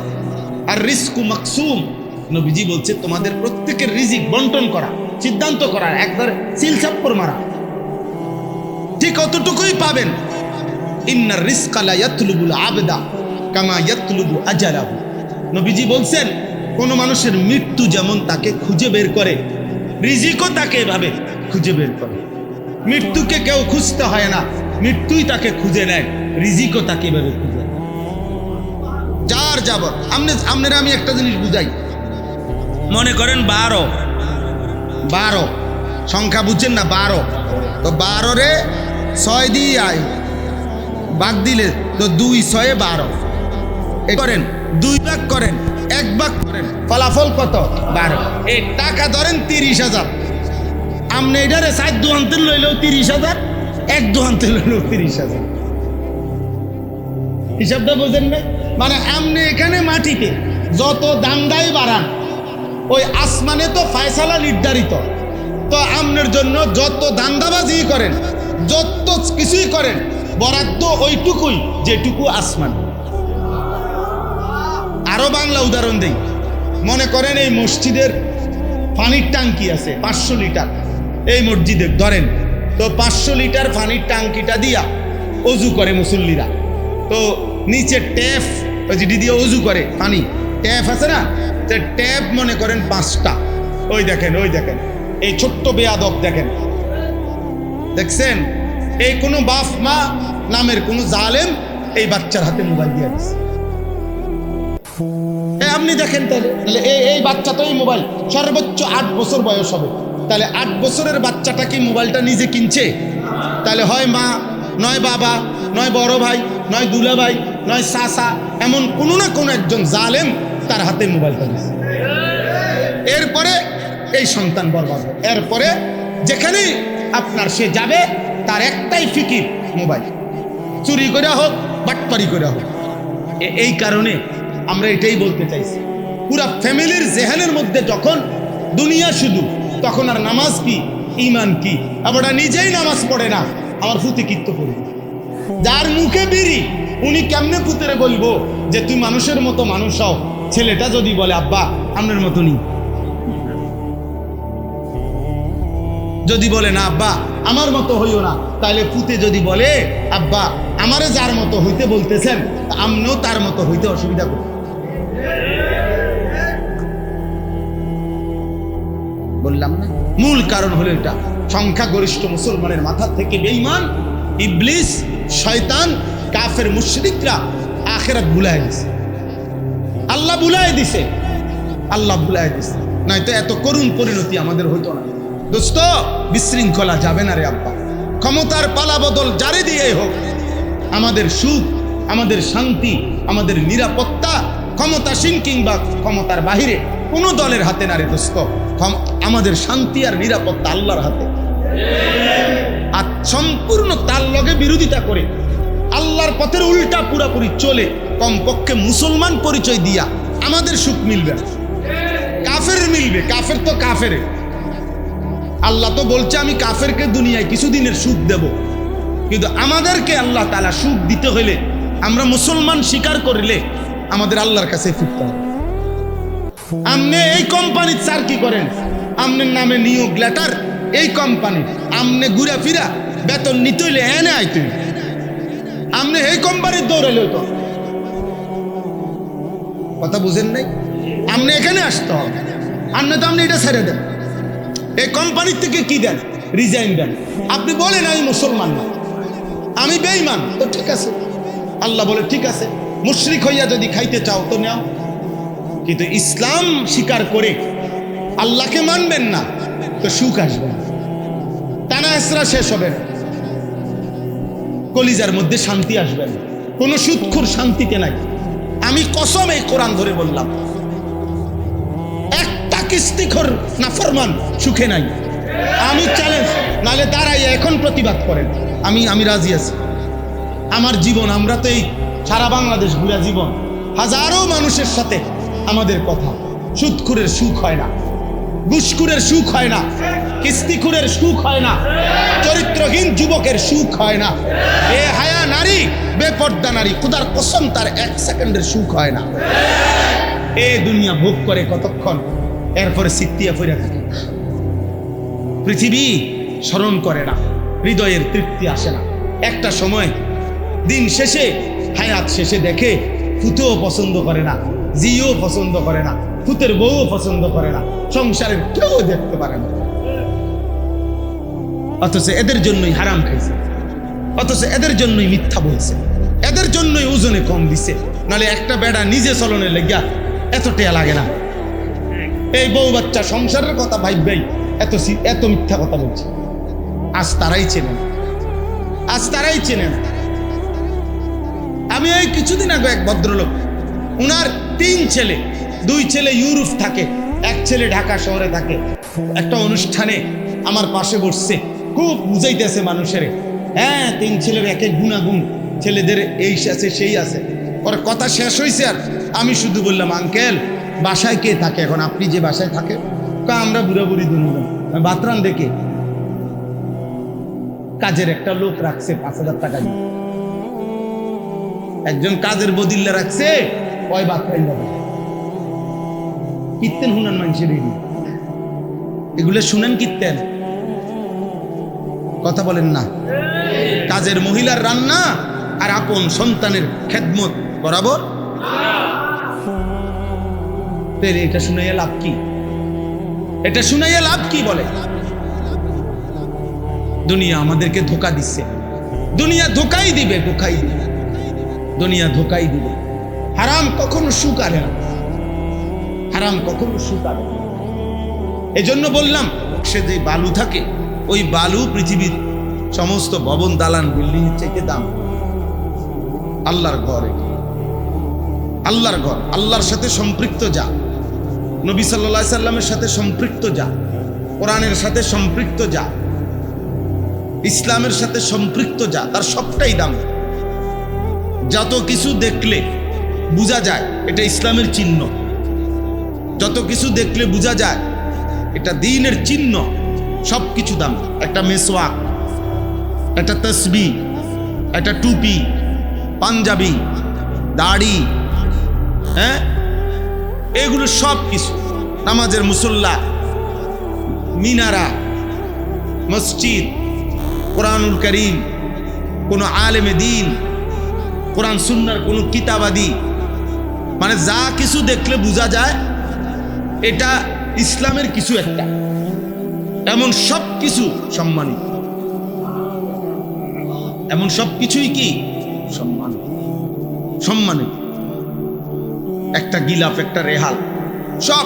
আর রিজকু মাকসুম। নবীজি বলছে, তোমাদের প্রত্যেকের রিজিক বন্টন করা, সিদ্ধান্ত করা, একবারে সিলচাপ্পর মারা, ঠিক অতটুকুই পাবেন। ইন্নার রিজকা লা ইয়াতলুবুল আবদা কামা ইয়াতলুবু আজালাহু। নবীজি বলছেন কোন মানুষের মৃত্যু যেমন তাকে খুঁজে বের করে, রিজিকও তাকে এভাবে খুঁজে বের করে। মৃত্যুকে কেউ খুঁজতে হয় না, মৃত্যুই তাকে খুঁজে নেয়, রিজিকও তাকে এভাবে খুঁজে নেয়। যার যাব আপনারা আমি একটা জিনিস বুঝাই। মনে করেন 12 সংখ্যা বুঝছেন না, 12, তো 12 রে 6 দিয়ে আয় ভাগ দিলে তো 2 6 12 করেন, 2 ভাগ করেন, 1 ভাগ করেন, ফলাফল কত? 12। এই টাকা ধরেন 30,000, আপনি এটারে 4 দুহান্তে লইলেও 30,000, 1 দুহান্তে লইলেও 30,000। হিসাবটা বোঝেন না? মানে আপনি এখানে মাটিতে যত দান্দাই বাড়ান, ওই আসমানে তো ফয়সালা নির্ধারিত। তো আপনার জন্য যত দান্দাবাজি করেন, যত কিছুই করেন, বরাদ্দ ওইটুকুই যেটুকু আসমান। আরো বাংলা উদাহরণ দেই। মনে করেন এই মসজিদের পানির ট্যাঙ্কি আছে 500 লিটার, এই মসজিদে ধরেন তো 500 লিটার পানির ট্যাঙ্কিটা দিয়া অজু করে মুসল্লিরা। তো নিচে ট্যাপ যেটি দিয়ে অজু করে পানি, ট্যাপ আছে না, ট্যাপ মনে করেন 5টা। ওই দেখেন এই ছোট্ট বেয়াদব দেখেন, দেখছেন? এই কোনো বাপ মা নামের কোনো জালেম এই বাচ্চার হাতে মোবাইল দিয়ে দিচ্ছে। আপনি দেখেন তাহলে এই বাচ্চা তো এই মোবাইল সর্বোচ্চ 8 বছর বয়স হবে, তাহলে 8 বছরের বাচ্চাটা কি মোবাইলটা নিজে কিনছে? তাহলে হয় মা, নয় বাবা, নয় বড় ভাই, নয় দুলা ভাই, নয় চাচা, এমন কোনো না কোনো একজন জালেম তার হাতে মোবাইলটা দিচ্ছে। এরপরে এই সন্তান বরবাদ। এরপরে যেখানেই আপনার সে যাবে তার একটাই ফিকির মোবাইল, চুরি করে হোক বাটপারি করে হোক। এই কারণে আমরা এটাই বলতে চাইছি, পুরা ফ্যামিলির জেহানের মধ্যে যখন দুনিয়া শুধু, তখন আর নামাজ কি, ইমান কি? আবার নিজেই নামাজ পড়ে না, আমার ফুতে কীর্ত করি। যার মুখে বিড়ি, উনি কেমনে পুতেরে বলবো যে তুই মানুষের মতো মানুষ হও? ছেলেটা যদি বলে আব্বা আপনার মতনই, যদি বলে না আব্বা আমার মতো হইও না, তাহলে পুতে যদি বলে আব্বা আমারে যার মতো হইতে বলতেছেন, আমনেও তার মতো হইতে অসুবিধা করি। বললাম না, মূল কারণ হলো এটা। সংখ্যাগরিষ্ঠ মুসলমানের মাথা থেকে বেঈমান, ইবলিস, শয়তান, কাফের, মুশরিকরা আখিরাত ভুলাই দিছে। আল্লাহ ভুলাই দিছে, নয়তো এত করুণ পরিণতি আমাদের হইতো না। দোস্ত, বিশৃঙ্খলা যাবে না রে আব্বা। ক্ষমতার পালা বদল জারি দিয়ে হোক, আমাদের সুখ, আমাদের শান্তি, আমাদের নিরাপত্তা ক্ষমতাসীন কিংবা ক্ষমতার বাহিরে কোনো দলের হাতে না রে দোস্ত। আমাদের শান্তি আর নিরাপত্তা আল্লাহর হাতে। আর সম্পূর্ণ তার লগে বিরোধিতা করে আল্লাহর পথের উল্টা পুরাপুরি চলে কমপক্ষে মুসলমান পরিচয় দিয়া আমাদের সুখ মিলবে, কাফের মিলবে। কাফের তো কাফের, আল্লাহ তো বলছে আমি কাফেরকে দুনিয়ায় কিছুদিনের সুখ দেব, কিন্তু আমাদেরকে আল্লাহ তাআলা সুখ দিতে হলে আমরা মুসলমান স্বীকার করলে আমাদের আল্লাহর কাছে ফিরতে হবে। আপনি এই কোম্পানির স্যার কি করেন, আপনার নামে নিয়োগ লেটার এই কোম্পানি, আপনি ঘুরা ফিরা বেতন নিতে হইলে এনে আইতে, আপনি এই কোম্পানির দৌড়াইলে তো কথা বুঝেন নাই। আপনি এখানে আসতে হবে, আপনি তো আপনি এটা ছেড়ে দেন। এই কোম্পানির থেকে কি দেন? রিজাইন দেন। আপনি বলেন আমি মুসলমান না, আমি বেঈমান, তো ঠিক আছে। আল্লাহ বলে ঠিক আছে, মুশরিক হইয়া যদি খাইতে চাও তো নাও, কিন্তু ইসলাম স্বীকার করে আল্লাহকে মানবেন না তো সুখ আসবে না, টানা হেসরা শেষ হবে না, কলিজার মধ্যে শান্তি আসবে না। কোনো সুদখোর শান্তিতে নাই। আমি কসম এই কোরআন ধরে বললাম, একটা কিস্তিখোর নাফরমান সুখে নাই। আমি চ্যালেঞ্জ, নালে দাঁড়াই এখন প্রতিবাদ করেন, আমি রাজি আছি। আমার জীবন, আমরা তো এই সারা বাংলাদেশ ঘুরা জীবন, হাজারো মানুষের সাথে আমাদের কথা। সুদখোরের সুখ হয় না, ঘুষখোরের সুখ হয় না, কিস্তিখোরের সুখ হয় না, চরিত্রহীন যুবকের সুখ হয় না, বেহায়া নারী, বেপর্দা নারী, খোদার কসম তার 1 সেকেন্ডের সুখ হয় না। এ দুনিয়া ভোগ করে কতক্ষণ, এরপরে সিত্তিয়া ফিরে থাকে। পৃথিবী স্মরণ করে না, হৃদয়ের তৃপ্তি আসে না। একটা সময় দিন শেষে, হায়াত শেষে দেখে ফুতেও পছন্দ করে না, জিও পছন্দ করে না, ফুতের বউও পছন্দ করে না, সংসারের কেউ দেখতে পারে না, অথচ এদের জন্যই হারাম খাইছে, অথচ এদের জন্যই মিথ্যা বলছে, এদের জন্যই ওজনে কম দিছে। নাহলে একটা বেড়া নিজে চলনের লেগিয়া এত টেয়া লাগে না। এই বউ বাচ্চা সংসারের কথা ভাইবাই এত মিথ্যা কথা বলছে। আজ তারাই চেনেন, আজ তারাই চেনেন। আমি এই কিছুদিন আগে এক ভদ্রলোক, উনার 3 ছেলে, 2 ছেলে ইউরোপ থাকে, 1 ছেলে ঢাকা শহরে থাকে। একটা অনুষ্ঠানে আমার পাশে বসছে, খুব বুঝাইতেছে মানুষের, হ্যাঁ 3 ছেলের এক এক গুণাগুণ, ছেলেদের এই আছে সেই আছে। পরে কথা শেষ হয়েছে আর আমি শুধু বললাম, আঙ্কেল বাসায় কে থাকে এখন? আপনি যে বাসায় থাকে? আমরা বুড়া বুড়ি দুজন। বাতরান দেখে কাজের একটা লোক রাখছে 5,000 টাকা দিয়ে, একজন কাজের বদিল্লা রাখছে, ওই বাতরাই যাবে। কীর্তেন শুনান মানুষের, এগুলো শুনেন কীর্তেন, কথা বলেন না। কাজের মহিলার রান্না আর আপন সন্তানের খেদমত বরাবর। এটা শুনাইয়া লাভ কি? এটা শুনাইয়া লাভ কি? বলে দুনিয়া আমাদেরকে ধোকা দিচ্ছে, দুনিয়া ধোকাই দিবে, ধোকাই দিবে, দুনিয়া ধোকাই দিবে। হারাম কখনো সুখ আনে না, হারাম কখনো সুখ আনে না। এজন্য বললাম, সে যে বালু থাকে, ওই বালু পৃথিবীর সমস্ত ভবন দালান বিল্ডিং এর চাইতে দাম। আল্লাহর ঘর, আল্লাহর ঘর, আল্লাহর সাথে সম্পৃক্ত যা, নবী সাল্লাল্লাহু আলাইহি সাল্লামের সাথে সম্পৃক্ত যা, কোরআনের সাথে সম্পৃক্ত যা, ইসলামের সাথে সম্পৃক্ত যা, তার সবটাই দাম। যত কিছু দেখলে বোঝা যায় এটা ইসলামের চিহ্ন, যত কিছু দেখলে বোঝা যায় এটা দ্বীনের চিহ্ন, সব কিছু দাম। একটা মেসওয়াক, একটা তসবিহ, একটা টুপি, পাঞ্জাবি, দাড়ি, হ্যাঁ, এগুলো সব কিছু, নামাজের মুসল্লা, মিনারা, মসজিদ, কোরআনুল কারীম, কোনো আলেমে দ্বীন, কোরআন সুন্নাহর কোনো কিতাবাদি, মানে যা কিছু দেখলে বোঝা যায় এটা ইসলামের কিছু একটা, এমন সব কিছু সম্মানিত, এমন সব কিছুই কি সম্মানিত, সম্মানিত। একটা গিলাফ, একটা রেহাল, সব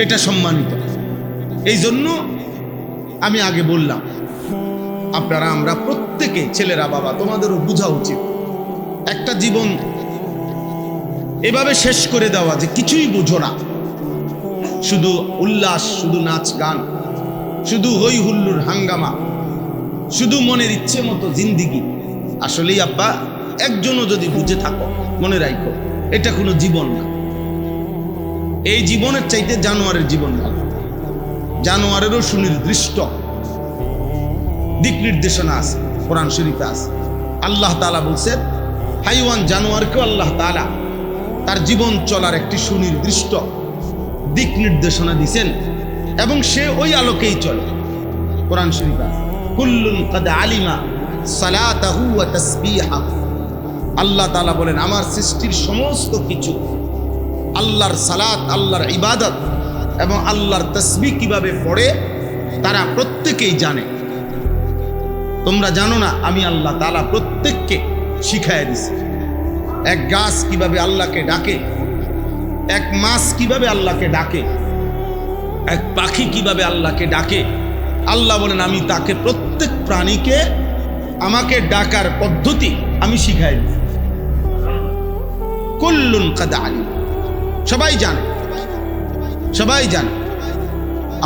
এটা সম্মানিত। এই জন্য আমি আগে বললাম, আপনারা আমরা প্রত্যেকে, ছেলেরা বাবা, তোমাদেরও বোঝা উচিত, একটা জীবন এভাবে শেষ করে দেওয়া যে কিছুই বুঝো না, শুধু উল্লাস, শুধু নাচ গান, শুধু হই হুল্লুর হাঙ্গামা, শুধু মনের ইচ্ছে মতো জিন্দিগি। আসলেই আব্বা, একজনও যদি বুঝে থাকো, মনে রাখো এটা কোনো জীবন না। এই জীবনের চাইতে জানোয়ারের জীবন ভালো। জানোয়ারেরও সুনির্দিষ্ট দিক নির্দেশনা আছে, কোরআন শরীফে আছে। আল্লাহ তাআলা বলছেন, হাইওয়ান জানোয়ারকেও আল্লাহ তাআলা তার জীবন চলার একটি সুনির্দিষ্ট দিক নির্দেশনা দিয়েছেন, এবং সে ওই আলোকেই চলে। কোরআন শরীফে আছে, কুল্লুন কাদ আলিমা সালাতাহু ওয়া তাসবিহাহু। আল্লাহ তাআলা বলেন, আমার সৃষ্টির সমস্ত কিছু আল্লাহর সালাত, আল্লাহর ইবাদত এবং আল্লাহর তাসবিহ কিভাবে পড়ে তারা প্রত্যেকেই জানে। তোমরা জানো না? আমি আল্লাহ তাআলা প্রত্যেককে শিখাইয়া দিছি। এক গাছ কিভাবে আল্লাহকে ডাকে, এক মাছ কিভাবে আল্লাহকে ডাকে, এক পাখি কিভাবে আল্লাহকে ডাকে। আল্লাহ বলেন, আমি তাকে, প্রত্যেক প্রাণীকে আমাকে ডাকার পদ্ধতি আমি শিখাই দিই। কুল্লুন কাদ আলিম, সবাই জানে, সবাই জানে।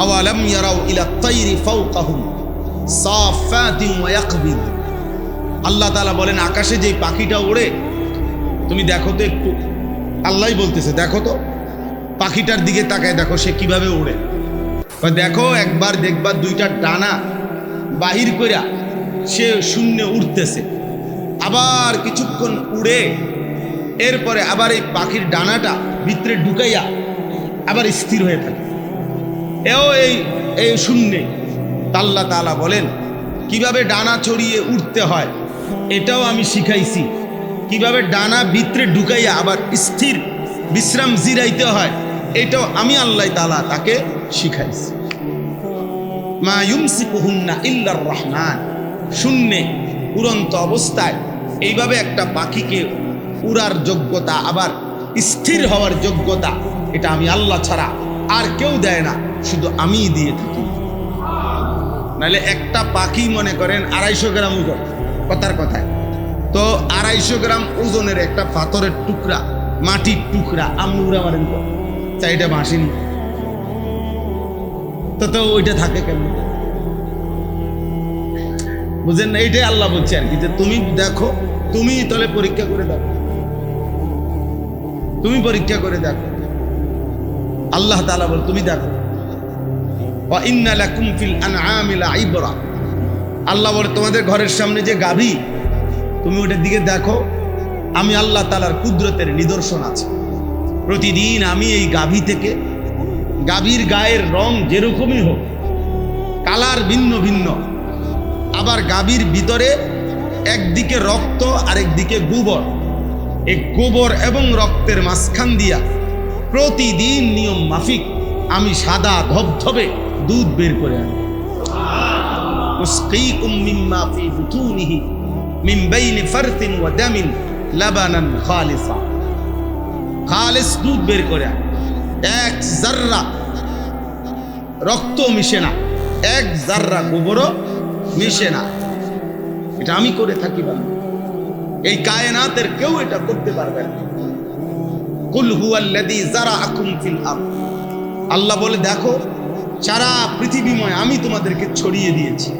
আওয়ালাম ইয়ারাউ ইলা তাইরি ফাওকাহুম সাফাতিন ওয়া ইয়াকবিদ। আল্লাহ তাআলা বলেন, আকাশে যে পাখিটা ওড়ে তুমি দেখো তো একটু। আল্লাহই বলতেছে, দেখো তো পাখিটার দিকে তাকায়, দেখো সে কিভাবে ওড়ে। দেখো একবার দেখবা দুইটা ডানা বাহির কইরা সে শূন্যে উঠতেছে, আবার কিছুক্ষণ উড়ে এরপরে আবার এই পাখির ডানাটা ভিতরে ঢুকাইয়া আবার স্থির হয়ে থাকে। এও এই শূন্যে। আল্লাহ তাআলা বলেন, কিভাবে ডানা ছড়িয়ে উঠতে হয় এটাও আমি শিখাইছি। কিভাবে ডানা ভিতরে ঢুকাইয়া আবার স্থির বিশ্রাম জিরাইতে হয়, এটাও আমি আল্লাহ তাআলা তাকে শিখাইছি। মা ইউমসিকুহুন্না ইল্লার রহমান, শূন্যে উড়ন্ত অবস্থায় এইভাবে একটা পাখিকে উড়ার যোগ্যতা আবার স্থির হওয়ার যোগ্যতা এটা আমি আল্লাহ ছাড়া আর কেউ দেয় না, শুধু আমিই দিয়ে থাকি। নাহলে একটা পাখি মনে করেন 250 গ্রাম ওজন, কথার কথায় তো 250 গ্রাম ওজনের একটা পাথরের টুকরা, মাটির টুকরা আমি উড়া মারেন তো চাইটা ভাসিনি, তো ওইটা থাকে কেমন? বুঝেন না? এইটাই আল্লাহ বলছে আর কি, যে তুমি দেখো, তুমি তাহলে পরীক্ষা করে দেখো, তুমি পরীক্ষা করে দেখো। আল্লাহ তাআলা বল তুমি দেখো, ওয়া ইন্না লাকুম ফিল আনআমি লাইবরা, আল্লাহ বলে তোমাদের ঘরের সামনে যে গাভী, তুমি ওটার দিকে দেখো, আমি আল্লাহ তাআলার কুদরতের নিদর্শন আছে। প্রতিদিন আমি এই গাভী থেকে, গাভীর গায়ের রং যেরকমই হোক, কালার ভিন্ন ভিন্ন, আবার গাভীর ভিতরে একদিকে রক্ত আর একদিকে গোবর, এই গোবর এবং রক্তের মাঝখান দিয়া প্রতিদিন নিয়ম মাফিক আমি সাদা ধবধবে দুধ বের করে আনি। উসকিকুম মিম্মা ফি বুতুনিহি মিন বাইনি ফারতিন ওয়া দামিন লাবানান খালিসা, খালিস দুধ বের করে আনি, এক জাররা রক্ত মিশে না, এক জাররা গোবরও মিশে না। এটা আমি করে থাকি বান্দা, এই কায়নাতের কেউ এটা করতে পারবে না। কুল হুয়াল্লাযী যারাআকুম ফিল আরদ, আল্লাহ বলে দেখো সারা পৃথিবীময় আমি তোমাদেরকে ছড়িয়ে দিয়েছি।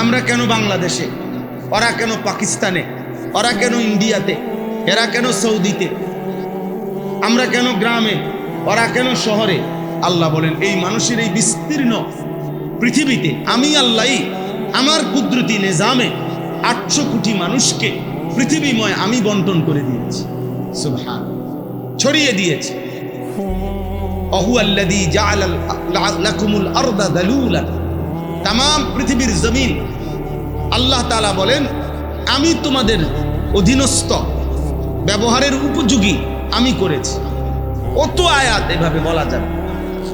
আমরা কেন বাংলাদেশে, ওরা কেন পাকিস্তানে, ওরা কেন ইন্ডিয়াতে, এরা কেন সৌদিতে, আমরা কেন গ্রামে, ওরা কেন শহরে? আল্লাহ বলেন এই মানুষের এই বিস্তীর্ণ পৃথিবীতে আমি আল্লাহই আমার কুদরতি নিজামে 800 কোটি মানুষকে পৃথিবীময় আমি বন্টন করে দিয়েছি। সুবহান, ছড়িয়ে দিয়েছি। অহুয়াল্লাযী জাআলা লাকুমুল আরদা দালুলান, তামাম পৃথিবীর জমিন আল্লাহ তাআলা বলেন আমি তোমাদের অধীনস্থ, ব্যবহারের উপযোগী আমি করেছি। কত আয়াত এভাবে বলা যাবে।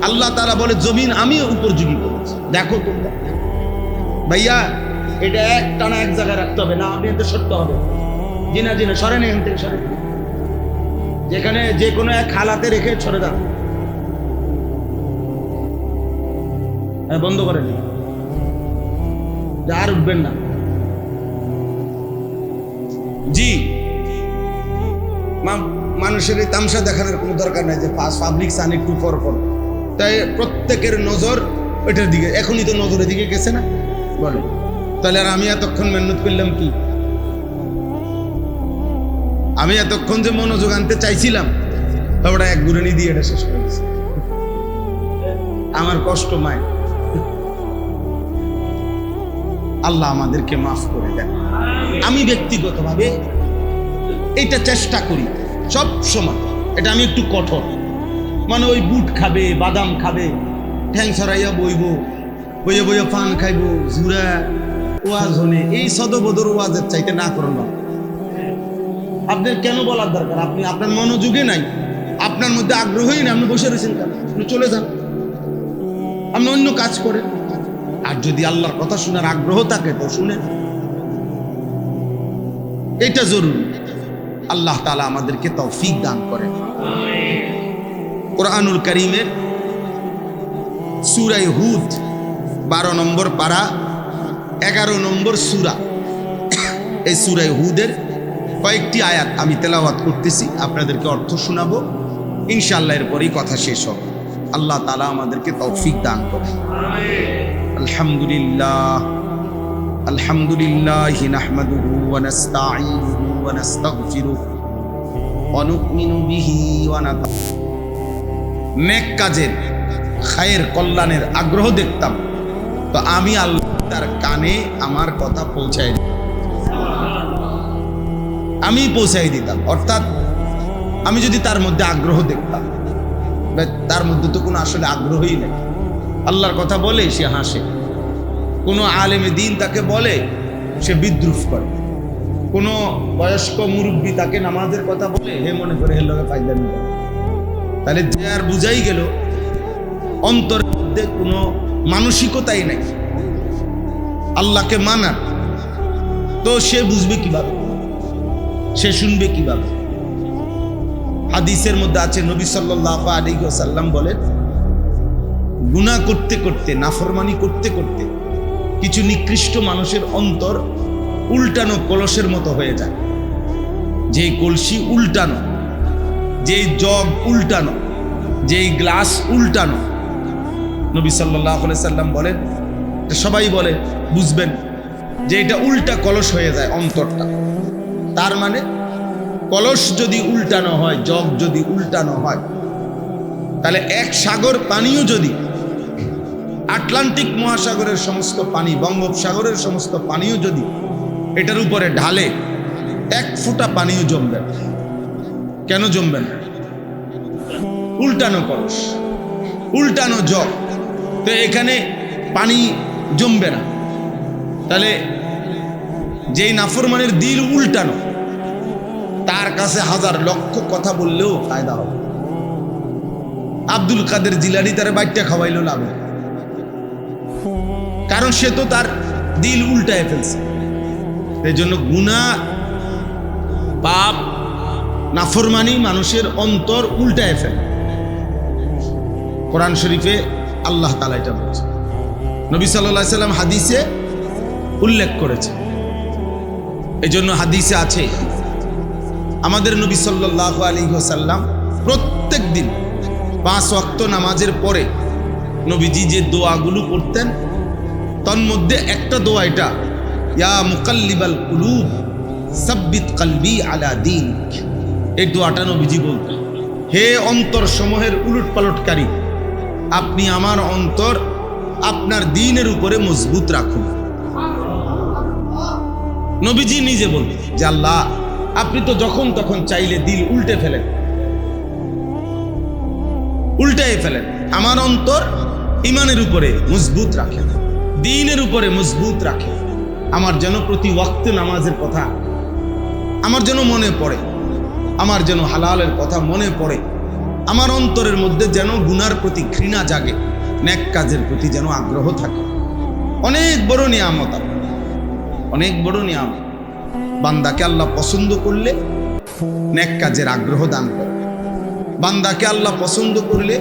আল্লাহ তাআলা বলে জমিন আমি উপযোগী করেছি। দেখো তোমরা ভাইয়া, এটা এক টানা এক জায়গায় রাখতে হবে না, আপনি এতে সত্য হবে। জিনা জিনা সরেন এখান থেকে, সরে যেখানে যে কোনো এক হালাতে রেখে সরে দাও, বন্ধ করেন, আর উঠবেন না। জি, মানুষের এই তামসা দেখানোর কোনো দরকার নাই যে পাবলিক সান একটু পর পর, তাই প্রত্যেকের নজর ওইটার দিকে। এখনই তো নজরের দিকে গেছে না, বলে তাহলে আর আমি এতক্ষণ মেহনত করলাম কি? আমি এতক্ষণ যে মনোযোগ আনতে চাইছিলাম, ওটা এক গুড়ানি দিয়ে এটা শেষ করে দিয়েছে। আমার কষ্ট মায়, আল্লাহ আমাদেরকে মাফ করে দেন। আমি ব্যক্তিগতভাবে এটা চেষ্টা করি সব সময়, এটা আমি একটু কঠোর, মানে ওই বুট খাবে, বাদাম খাবে, ঠ্যাং ছড়াইয়া বইব, বইয়ে বইয়ে পান খাইব, জুরা ওয়াজ হলে এই সদবদর ওয়াজের চাইতে না করুন না। আপনার কেন বলার দরকার? আপনি আপনার মনোযোগে নাই, আপনার মধ্যে আগ্রহই না, আপনি বসে রয়েছেন কেন? আপনি চলে যান, আপনি অন্য কাজ করেন। আর যদি আল্লাহর কথা শোনার আগ্রহ থাকে তো শুনে, এটা জরুরি। আল্লাহ তাআলা আমাদেরকে তৌফিক দান করেন। কোরআনুল কারীমের সূরা হুদ 12 নম্বর পারা 11 নম্বর সূরা, এই সূরা হুদের কয়েকটি আয়াত আমি তেলাওয়াত করতেছি, আপনাদেরকে অর্থ শোনাবো ইনশাআল্লাহ, এরপরই কথা শেষ হবে। আল্লাহ তাআলা আমাদেরকে তৌফিক দান করেন। আলহামদুলিল্লাহ, আলহামদুলিল্লাহি নাহমাদুহু ওয়া নাস্তাঈনুহু ওয়া নাস্তাগফিরুহু ওয়া নু'মিনু বিহি ওয়া নেক কাজের, খায়ের, কল্যাণের আগ্রহ দেখতাম, তো আমি আল্লাহ তার কানে আমার কথা পৌঁছাই, আমি পৌঁছাই দিতাম। অর্থাৎ আমি যদি তার মধ্যে আগ্রহ দেখতাম, তার মধ্যে তো কোনো আসলে আগ্রহই নেই। আল্লাহর কথা বলে সে হাসে, কোনো আলেমে দিন তাকে বলে সে বিদ্রুপ করে, কোনো বয়স্ক মুরব্বী তাকে নামাজের কথা বলে হে মনে করে এর লগে ফায়দামি করে, তাহলে যে আর বুঝাই গেল অন্তরের মধ্যে কোনো মানসিকতাই নাই আল্লাহকে মানার, তো সে বুঝবে কিভাবে, সে শুনবে কিভাবে? হাদিসের মধ্যে আছে নবী সাল্লাল্লাহু আলাইহি ওয়াসাল্লাম বলেন, গুনাহ করতে করতে, নাফরমানি করতে করতে কিছু নিকৃষ্ট মানুষের অন্তর উল্টানো কলসের মতো হয়ে যায়। যেই কলসি উল্টানো, যেই জগ উল্টানো, যেই গ্লাস উল্টানো, নবী সাল্লাল্লাহু আলাইহি সাল্লাম বলেন, সবাই বলে বুঝবেন যে এটা উল্টা কলস হয়ে যায় অন্তরটা। তার মানে কলস যদি উল্টানো হয়, জগ যদি উল্টানো হয়, তাহলে এক সাগর পানিও যদি, আটলান্টিক মহাসাগরের সমস্ত পানি, বঙ্গোপসাগরের সমস্ত পানিও যদি এটার উপরে ঢালে, এক ফোঁটা পানিও জমবে না। কেন জমবে না? উল্টানো কলস, উল্টানো জগ, তো এখানে পানি জমবে না। তাহলে যেই নাফরমানের দিল উল্টানো, তার কাছে হাজার লক্ষ কথা বললেও ফায়দা হবে। আব্দুল কাদের জিলানী তার বাইটটা খাওয়াইল লাভ, কারণ সে তো তার দিল উল্টায় ফেলছে। এই জন্য গুনাহ, পাপ, নাফরমানি মানুষের অন্তর উল্টায় ফেলে। কোরআন শরীফে আল্লাহ তাআলা এটা বলছে, নবী সাল্লাল্লাহু আলাইহি সাল্লাম হাদিসে উল্লেখ করেছে। এই জন্য হাদিসে আছে আমাদের নবী সাল্লাল্লাহু আলাইহি ওয়াসাল্লাম প্রত্যেক দিন 5 ওয়াক্ত নামাজের পরে নবীজি যে দোয়াগুলো করতেন, তার মধ্যে একটা দোয়া এটা, ইয়া মুকাল্লিবাল কুলুব সাব্বিত কলবি আলা দীনিক। এই দোয়াটা নবীজি বলতেন, হে অন্তর সমূহের উলটপালটকারী, আপনি আমার অন্তর আপনার দ্বীনের উপরে মজবুত রাখুন। নবীজি নিজে বলতেন যে আল্লাহ, আপনি তো যখন তখন চাইলে দিল উল্টে ফেলেন, উল্টাই ফেলেন, আমার অন্তর ইমানের উপরে মজবুত রাখেন, দ্বীনের উপরে মজবুত রাখেন। আমার যেন প্রতি ওয়াক্তে নামাজের কথা আমার যেন মনে পড়ে, আমার যেন হালালের কথা মনে পড়ে, আমার অন্তরের মধ্যে যেন গুনার প্রতি ঘৃণা জাগে, নেক কাজের প্রতি যেন আগ্রহ থাকে। অনেক বড় নিয়ামত, অনেক বড় নিয়ামত। বান্দাকে আল্লাহ পছন্দ করলে নেক কাজের আগ্রহ দান করে, বান্দাকে আল্লাহ পছন্দ করলে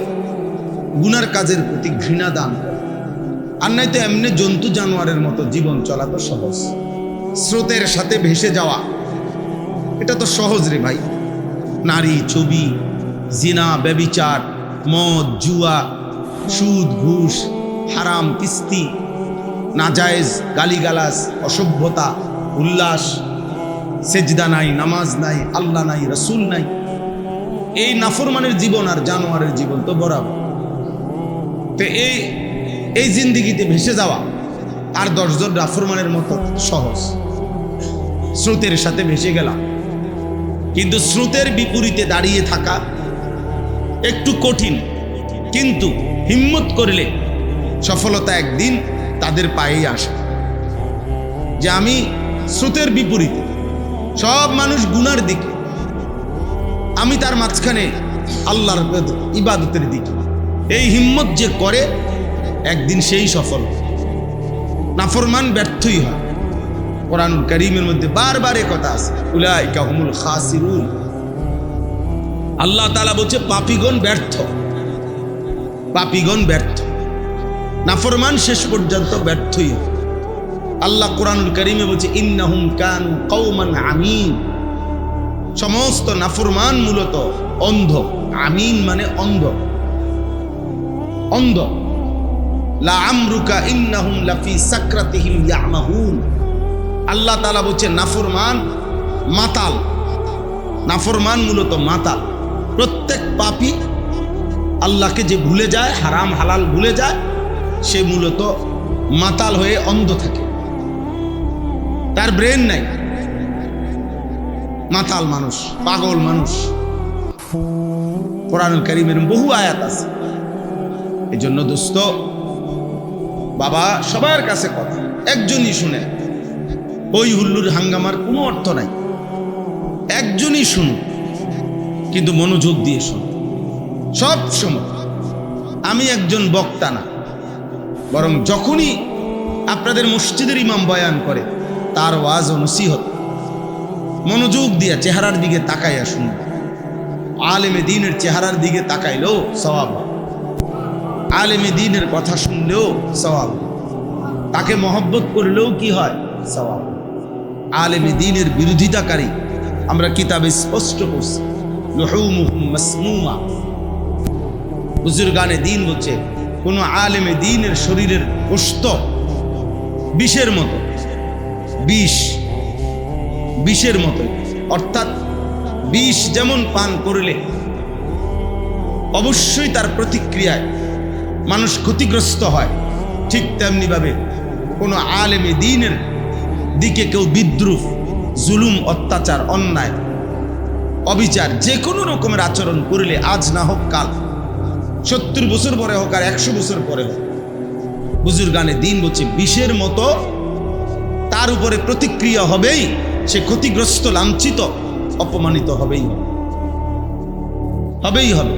গুনার কাজের প্রতি ঘৃণা দান করে। আর নাই তো এমনি জন্তু জানোয়ারের মতো জীবন চলা তো সহজ, স্রোতের সাথে ভেসে যাওয়া এটা তো সহজ রে ভাই। নারী, ছবি, জিনা, ব্যভিচার, মদ, জুয়া, সুদ, ঘুষ, হারাম, কিস্তি, নাজায়েজ, গালিগালাজ, অসভ্যতা, উল্লাস, সেজদা নাই, নামাজ নাই, আল্লাহ নাই, রসুল নাই, এই নাফরমানের জীবন আর জানোয়ারের জীবন তো বরাবর। তো এই জিন্দিগিতে ভেসে যাওয়া আর 10 জন নাফরমানের মতো সহজ, স্রোতের সাথে ভেসে গেলাম। কিন্তু স্রোতের বিপরীতে দাঁড়িয়ে থাকা একটু কঠিন, কিন্তু হিম্মত করলে সফলতা একদিন তাদের পায়েই আসে। যে আমি স্রোতের বিপরীতে, সব মানুষ গুনার দিকে, আমি তার মাঝখানে আল্লাহর ইবাদতের দিকে, এই হিম্মত যে করে একদিন সেই সফল। নাফরমান ব্যর্থই হয়। কোরআনুল কারীমের মধ্যে বারবার এই কথা আছে, উলাইকা হুমুল খাসিরুন। আল্লাহ তাআলা বলছে পাপীগণ ব্যর্থ, পাপীগণ ব্যর্থ। নাফরমান শেষ পর্যন্ত ব্যর্থই হয়। আল্লাহ কোরআনুল কারীমে বলছে ইন্নাহুম কানু কওমান আমিন। সমস্ত নাফরমান মূলত অন্ধ। আমিন মানে অন্ধ, অন্ধ। লা আমরুকা ইন্নাহুম লাফি সাকরাতিহিম ইয়ামাহুন। আল্লাহ তাআলা বলছে নাফরমান মাতাল, নাফরমান মূলত মাতাল। প্রত্যেক পাপী আল্লাহকে যে ভুলে যায়, হারাম হালাল ভুলে যায়, সে মূলত মাতাল হয়ে অন্ধ থাকে, তার ব্রেন নাই, মাতাল মানুষ, পাগল মানুষ। কোরআনুল কারীমের বহু আয়াত আছে। এই জন্য দোস্ত, বাবা, সবার কাছে কথা, একজনই শুনে, ওই হুল্লুর হাঙ্গামার কোনো অর্থ নাই। একজনই শুনুন, কিন্তু মনোযোগ দিয়ে শুনুন। সব সময় আমি একজন বক্তা না, বরং যখনই আপনাদের মসজিদের ইমাম বয়ান করে তার ওয়াজ ও নসিহত মনোযোগ দিয়ে চেহারার দিকে তাকাইয়া শুনুন। আলেমে দ্বীনের চেহারার দিকে তাকাইলেও সওয়াব, আলেমে দ্বীনের কথা শুনলেও সওয়াব, তাকে মহব্বত করলেও কি হয়? সওয়াব। আলেমে দ্বীনের বিরোধিতাকারী আমরা কিতাবে স্পষ্ট করছি, লুহুমুহুম মাসমুমা। বুজুর্গানে দ্বীন বলছে কোন আলেমে দ্বীনের শরীরের গোশত বিষের মতো, বিষের মতো, অর্থাৎ বিষ যেমন পান করলে অবশ্যই তার প্রতিক্রিয়ায় মানুষ ক্ষতিগ্রস্ত হয়, ঠিক তেমনি ভাবে কোনো আলেমে দ্বীনের দিকে কেউ বিদ্রুপ, জুলুম, অত্যাচার, অন্যায়, অবিচার যে কোনো রকমের আচরণ করলে আজ না হোক কাল, 70 বছর পরে হোক আর 100 বছর পরে হোক, বুজুর্গানে দ্বীন বলছে বিষের মতো তার উপরে প্রতিক্রিয়া হবেই। সে ক্ষতিগ্রস্ত, লাঞ্ছিত, অপমানিত হবেই হবে।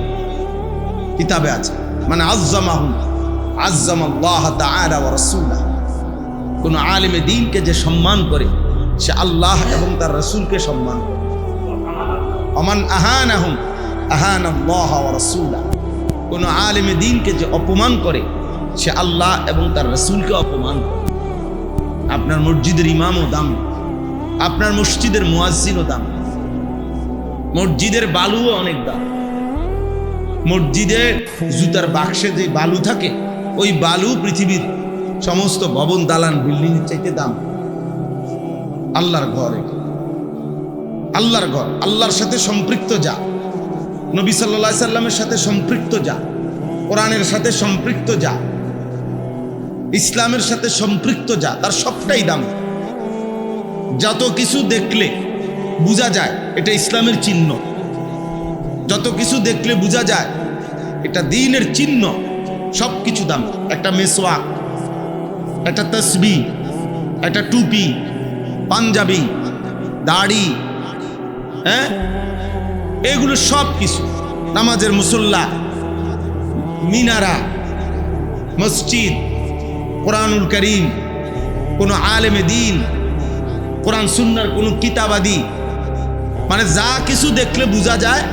কিতাবে আছে মানে আযযামাহুম আযযামাল্লাহু তাআলা ওয়া রাসূলুহু। কোন আলেমে দ্বীনকে যে সম্মান করে সে আল্লাহ এবং তার রাসূলকে সম্মান করে। ওমান আহানাহুম আহানাল্লাহ ওয়া রাসূলুহু। কোন আলেমে দ্বীনকে যে অপমান করে সে আল্লাহ এবং তার রাসূলকে অপমান করে। আপনার মসজিদের ইমামও দামি, আপনার মসজিদের মুয়াজ্জিনও দামি, মসজিদের বালুও অনেক দাম। মসজিদে জুতার বাক্সে যে বালু থাকে ওই বালু পৃথিবীর সমস্ত ভবন, দালান, বিল্ডিং এর চাইতে দাম। আল্লাহর ঘর, আল্লাহর ঘর, আল্লাহর সাথে সম্পৃক্ত যা, নবী সাল্লাল্লাহু আলাইহি সাল্লামের সাথে সম্পৃক্ত যা, কোরআনের সাথে সম্পৃক্ত যা, ইসলামের সাথে সম্পৃক্ত যা, তার সবটাই দাম। যত কিছু দেখলে বোঝা যায় এটা ইসলামের চিহ্ন, যত কিছু দেখলে বোঝা যায় এটা দ্বীনের চিহ্ন, সব কিছু দাম। একটা মেসওয়াক, একটা তসবিহ, একটা টুপি, পাঞ্জাবি, দাড়ি, হ্যাঁ, এগুলো সব কিছু, নামাজের মুসল্লা, মিনারা, মসজিদ, কোরআনুল কারীম, কোন আলেমে দ্বীন, কোরআন সুন্নাহর কোন কিতাবাদি, মানে যা কিছু দেখলে বোঝা যায়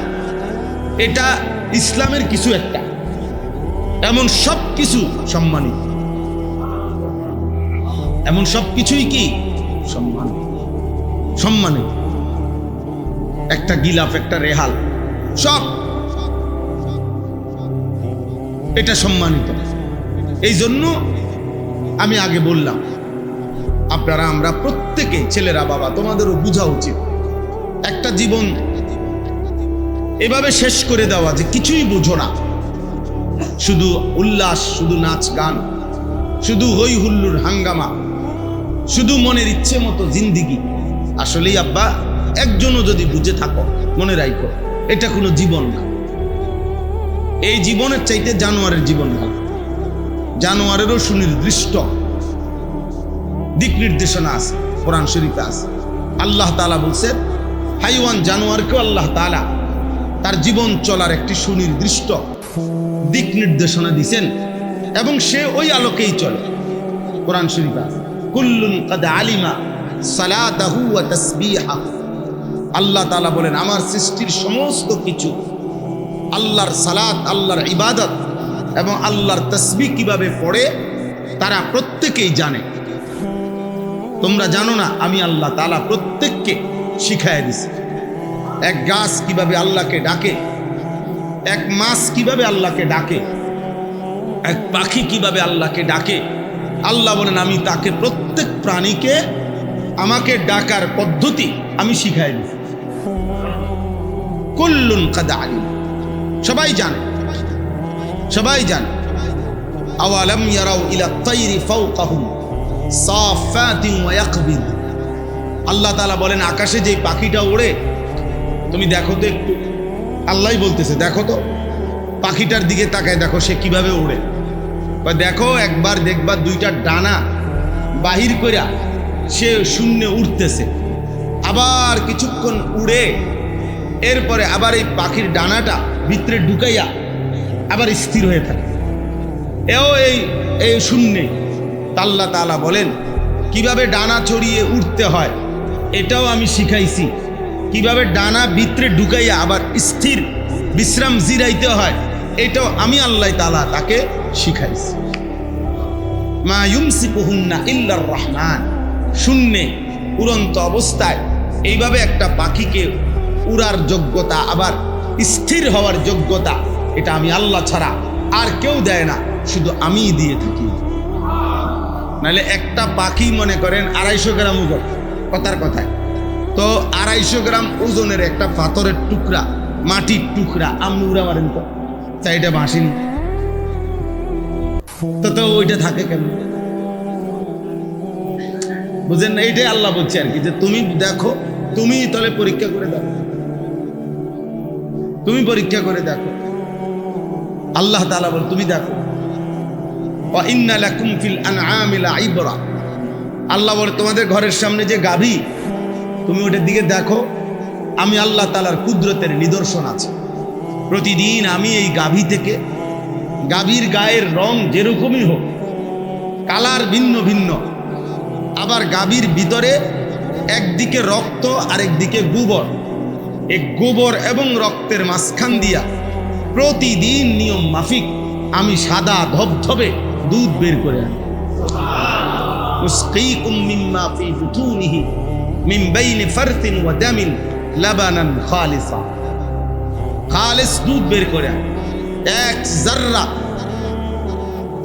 এটা ইসলামের কিছু একটা, এমন সব কিছু সম্মানিত, এমন সব কিছুই কি সম্মানিত। একটা গিলাফ, একটা রেহাল, সব এটা সম্মানিত। এই জন্য আমি আগে বললাম আপনারা, আমরা প্রত্যেকে, ছেলেরা, বাবা, তোমাদেরও বোঝা উচিত একটা জীবন এভাবে শেষ করে দেওয়া যে কিছুই বুঝো না, শুধু উল্লাস, শুধু নাচ গান, শুধু হই হুল্লুর হাঙ্গামা, শুধু মনের ইচ্ছে মতো জিন্দিগি। আসলেই আব্বা একজনও যদি বুঝে থাকো মনে রাখো এটা কোনো জীবন না। এই জীবনের চাইতে জানোয়ারের জীবন ভালো। জানোয়ারেরও সুনির্দিষ্ট দিক নির্দেশনা আছে, কোরআন শরীফে আছে। আল্লাহ তাআলা বলছেন হাইওয়ান, জানোয়ারকেও আল্লাহ তাআলা তার জীবন চলার একটি সুনির্দিষ্ট দিক নির্দেশনা দিয়েছেন এবং সে ওই আলোকেই চলে। কোরআন শরীফে আছে কুল্লুন কাদ আলিমা সালাতাহু ওয়া তাসবিহাহু। আল্লাহ তাআলা বলেন আমার সৃষ্টির সমস্ত কিছু আল্লাহর সালাত, আল্লাহর ইবাদত এবং আল্লাহর তাসবিহ কিভাবে পড়ে তারা প্রত্যেকেই জানে। তোমরা জানো না? আমি আল্লাহ তাআলা প্রত্যেককে শিখাইয়া দিছি। এক গাছ কিভাবে আল্লাহকে ডাকে, এক মাছ কিভাবে আল্লাহকে ডাকে, এক পাখি কিভাবে আল্লাহকে ডাকে। আল্লাহ বলেন আমি তাকে, প্রত্যেক প্রাণীকে আমাকে ডাকার পদ্ধতি আমি শিখাই দিছি। কুল্লুন কাদ আলিম, সবাই জানে, সবাই জানে। আওয়ালাম ইয়ারাউ ইলা তাইরি ফাওকাহুম সাফাতিন ওয়া ইয়াকবিদ। আল্লাহ তাআলা বলেন আকাশে যে পাখিটা ওড়ে তুমি দেখো তো একটু। আল্লাহই বলতেছে দেখো তো, পাখিটার দিকে তাকায় দেখো সে কিভাবে ওড়ে। দেখো একবার দেখবা দুইটা ডানা বাহির কইরা সে শূন্যে উঠতেছে, আবার কিছুক্ষণ উড়ে এরপরে আবার এই পাখির ডানাটা ভিতরে ঢুকাইয়া আবার স্থির হয়ে থাকে। এও এই শূন্যে। আল্লাহ তাআলা বলেন কিভাবে ডানা ছড়িয়ে উঠতে হয় এটাও আমি শিখাইছি, কিভাবে ডানা ভিতরে ঢুকাইয়া আবার স্থির বিশ্রাম জিরাইতে হয় এটাও আমি আল্লাহ তাআলা তাকে শিখাইছি। মা ইউমসিকুহুন্না ইল্লার রহমান, শূন্যে উড়ন্ত অবস্থায় এইভাবে একটা পাখিকে উড়ার যোগ্যতা আবার স্থির হওয়ার যোগ্যতা এটা আমি আল্লাহ ছাড়া আর কেউ দেয় না, শুধু আমিই দিয়ে থাকি। নাহলে একটা পাখি মনে করেন 250 গ্রাম ওজন, কথার কথায় তো 250 গ্রাম ওজনের একটা পাথরের টুকরা, মাটির টুকরা আপনি উড়া মারেন তো চাইটা ভাসিনি তো ওইটা থাকে কেন? বুঝেন না? এইটাই আল্লাহ বলছে আর কি, যে তুমি দেখো, তুমি তাহলে পরীক্ষা করে দেখো, তুমি পরীক্ষা করে দেখো। আল্লাহ তাআলা বল তুমি দেখো। ওয়া ইন্না লাকুম ফিল আনআমি লাইবরা, আল্লাহ বলে তোমাদের ঘরের সামনে যে গাভী, তুমি ওটার দিকে দেখো, আমি আল্লাহ তাআলার কুদরতের নিদর্শন আছে। প্রতিদিন আমি এই গাভী থেকে, গাভীর গায়ের রং যেরকমই হোক, কালার ভিন্ন ভিন্ন, আবার গাভীর ভিতরে একদিকে রক্ত আরেকদিকে গোবর, এই গোবর এবং রক্তের মাঝখান দিয়া প্রতিদিন নিয়ম মাফিক আমি সাদা ধবধবে দুধ বের করে আনি। উসকিকুম মিম্মা ফি বুতুনিহি মিন বাইনি ফারতিন ওয়া দামিন লাবানান খালিসা, খালিস দুধ বের করে আনি, এক জাররা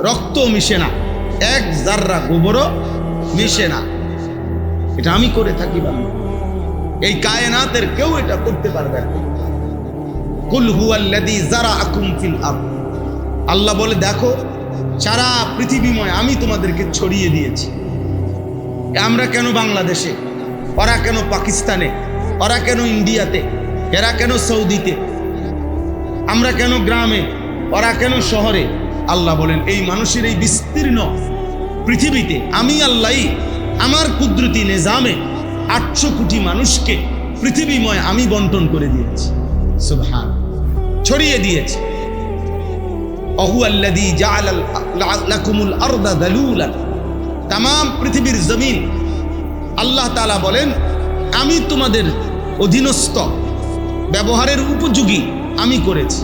রক্ত মিশে না, এক জাররা গোবরও মিশে না। এটা আমি করে থাকি বান্দা, এই কায়নাতের কেউ এটা করতে পারবে না। কুল হুয়াল্লাযী যারাআকুম ফিল আরদ, আল্লাহ বলে দেখো সারা পৃথিবীময় আমি তোমাদেরকে ছড়িয়ে দিয়েছি। আমরা কেন বাংলাদেশে, ওরা কেন পাকিস্তানে, ওরা কেন ইন্ডিয়াতে, এরা কেন সৌদিতে, আমরা কেন গ্রামে, ওরা কেন শহরে? আল্লাহ বলেন এই মানুষের এই বিস্তীর্ণ পৃথিবীতে আমি আল্লাহই আমার কুদরতি নিজামে 800 কোটি মানুষকে পৃথিবীময় আমি বন্টন করে দিয়েছি। সুবহান, ছড়িয়ে দিয়েছি। অহুয়াল্লাযী জাআলা লাকুমুল আরদা যালুলান, তামাম পৃথিবীর জমিন আল্লাহ তাআলা বলেন আমি তোমাদের অধীনস্থ, ব্যবহারের উপযোগী আমি করেছি।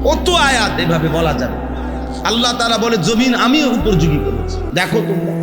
কত আয়াত এভাবে বলা যাবে। আল্লাহ তাআলা বলে জমিন আমি উপযোগী করেছি, দেখো তোমরা।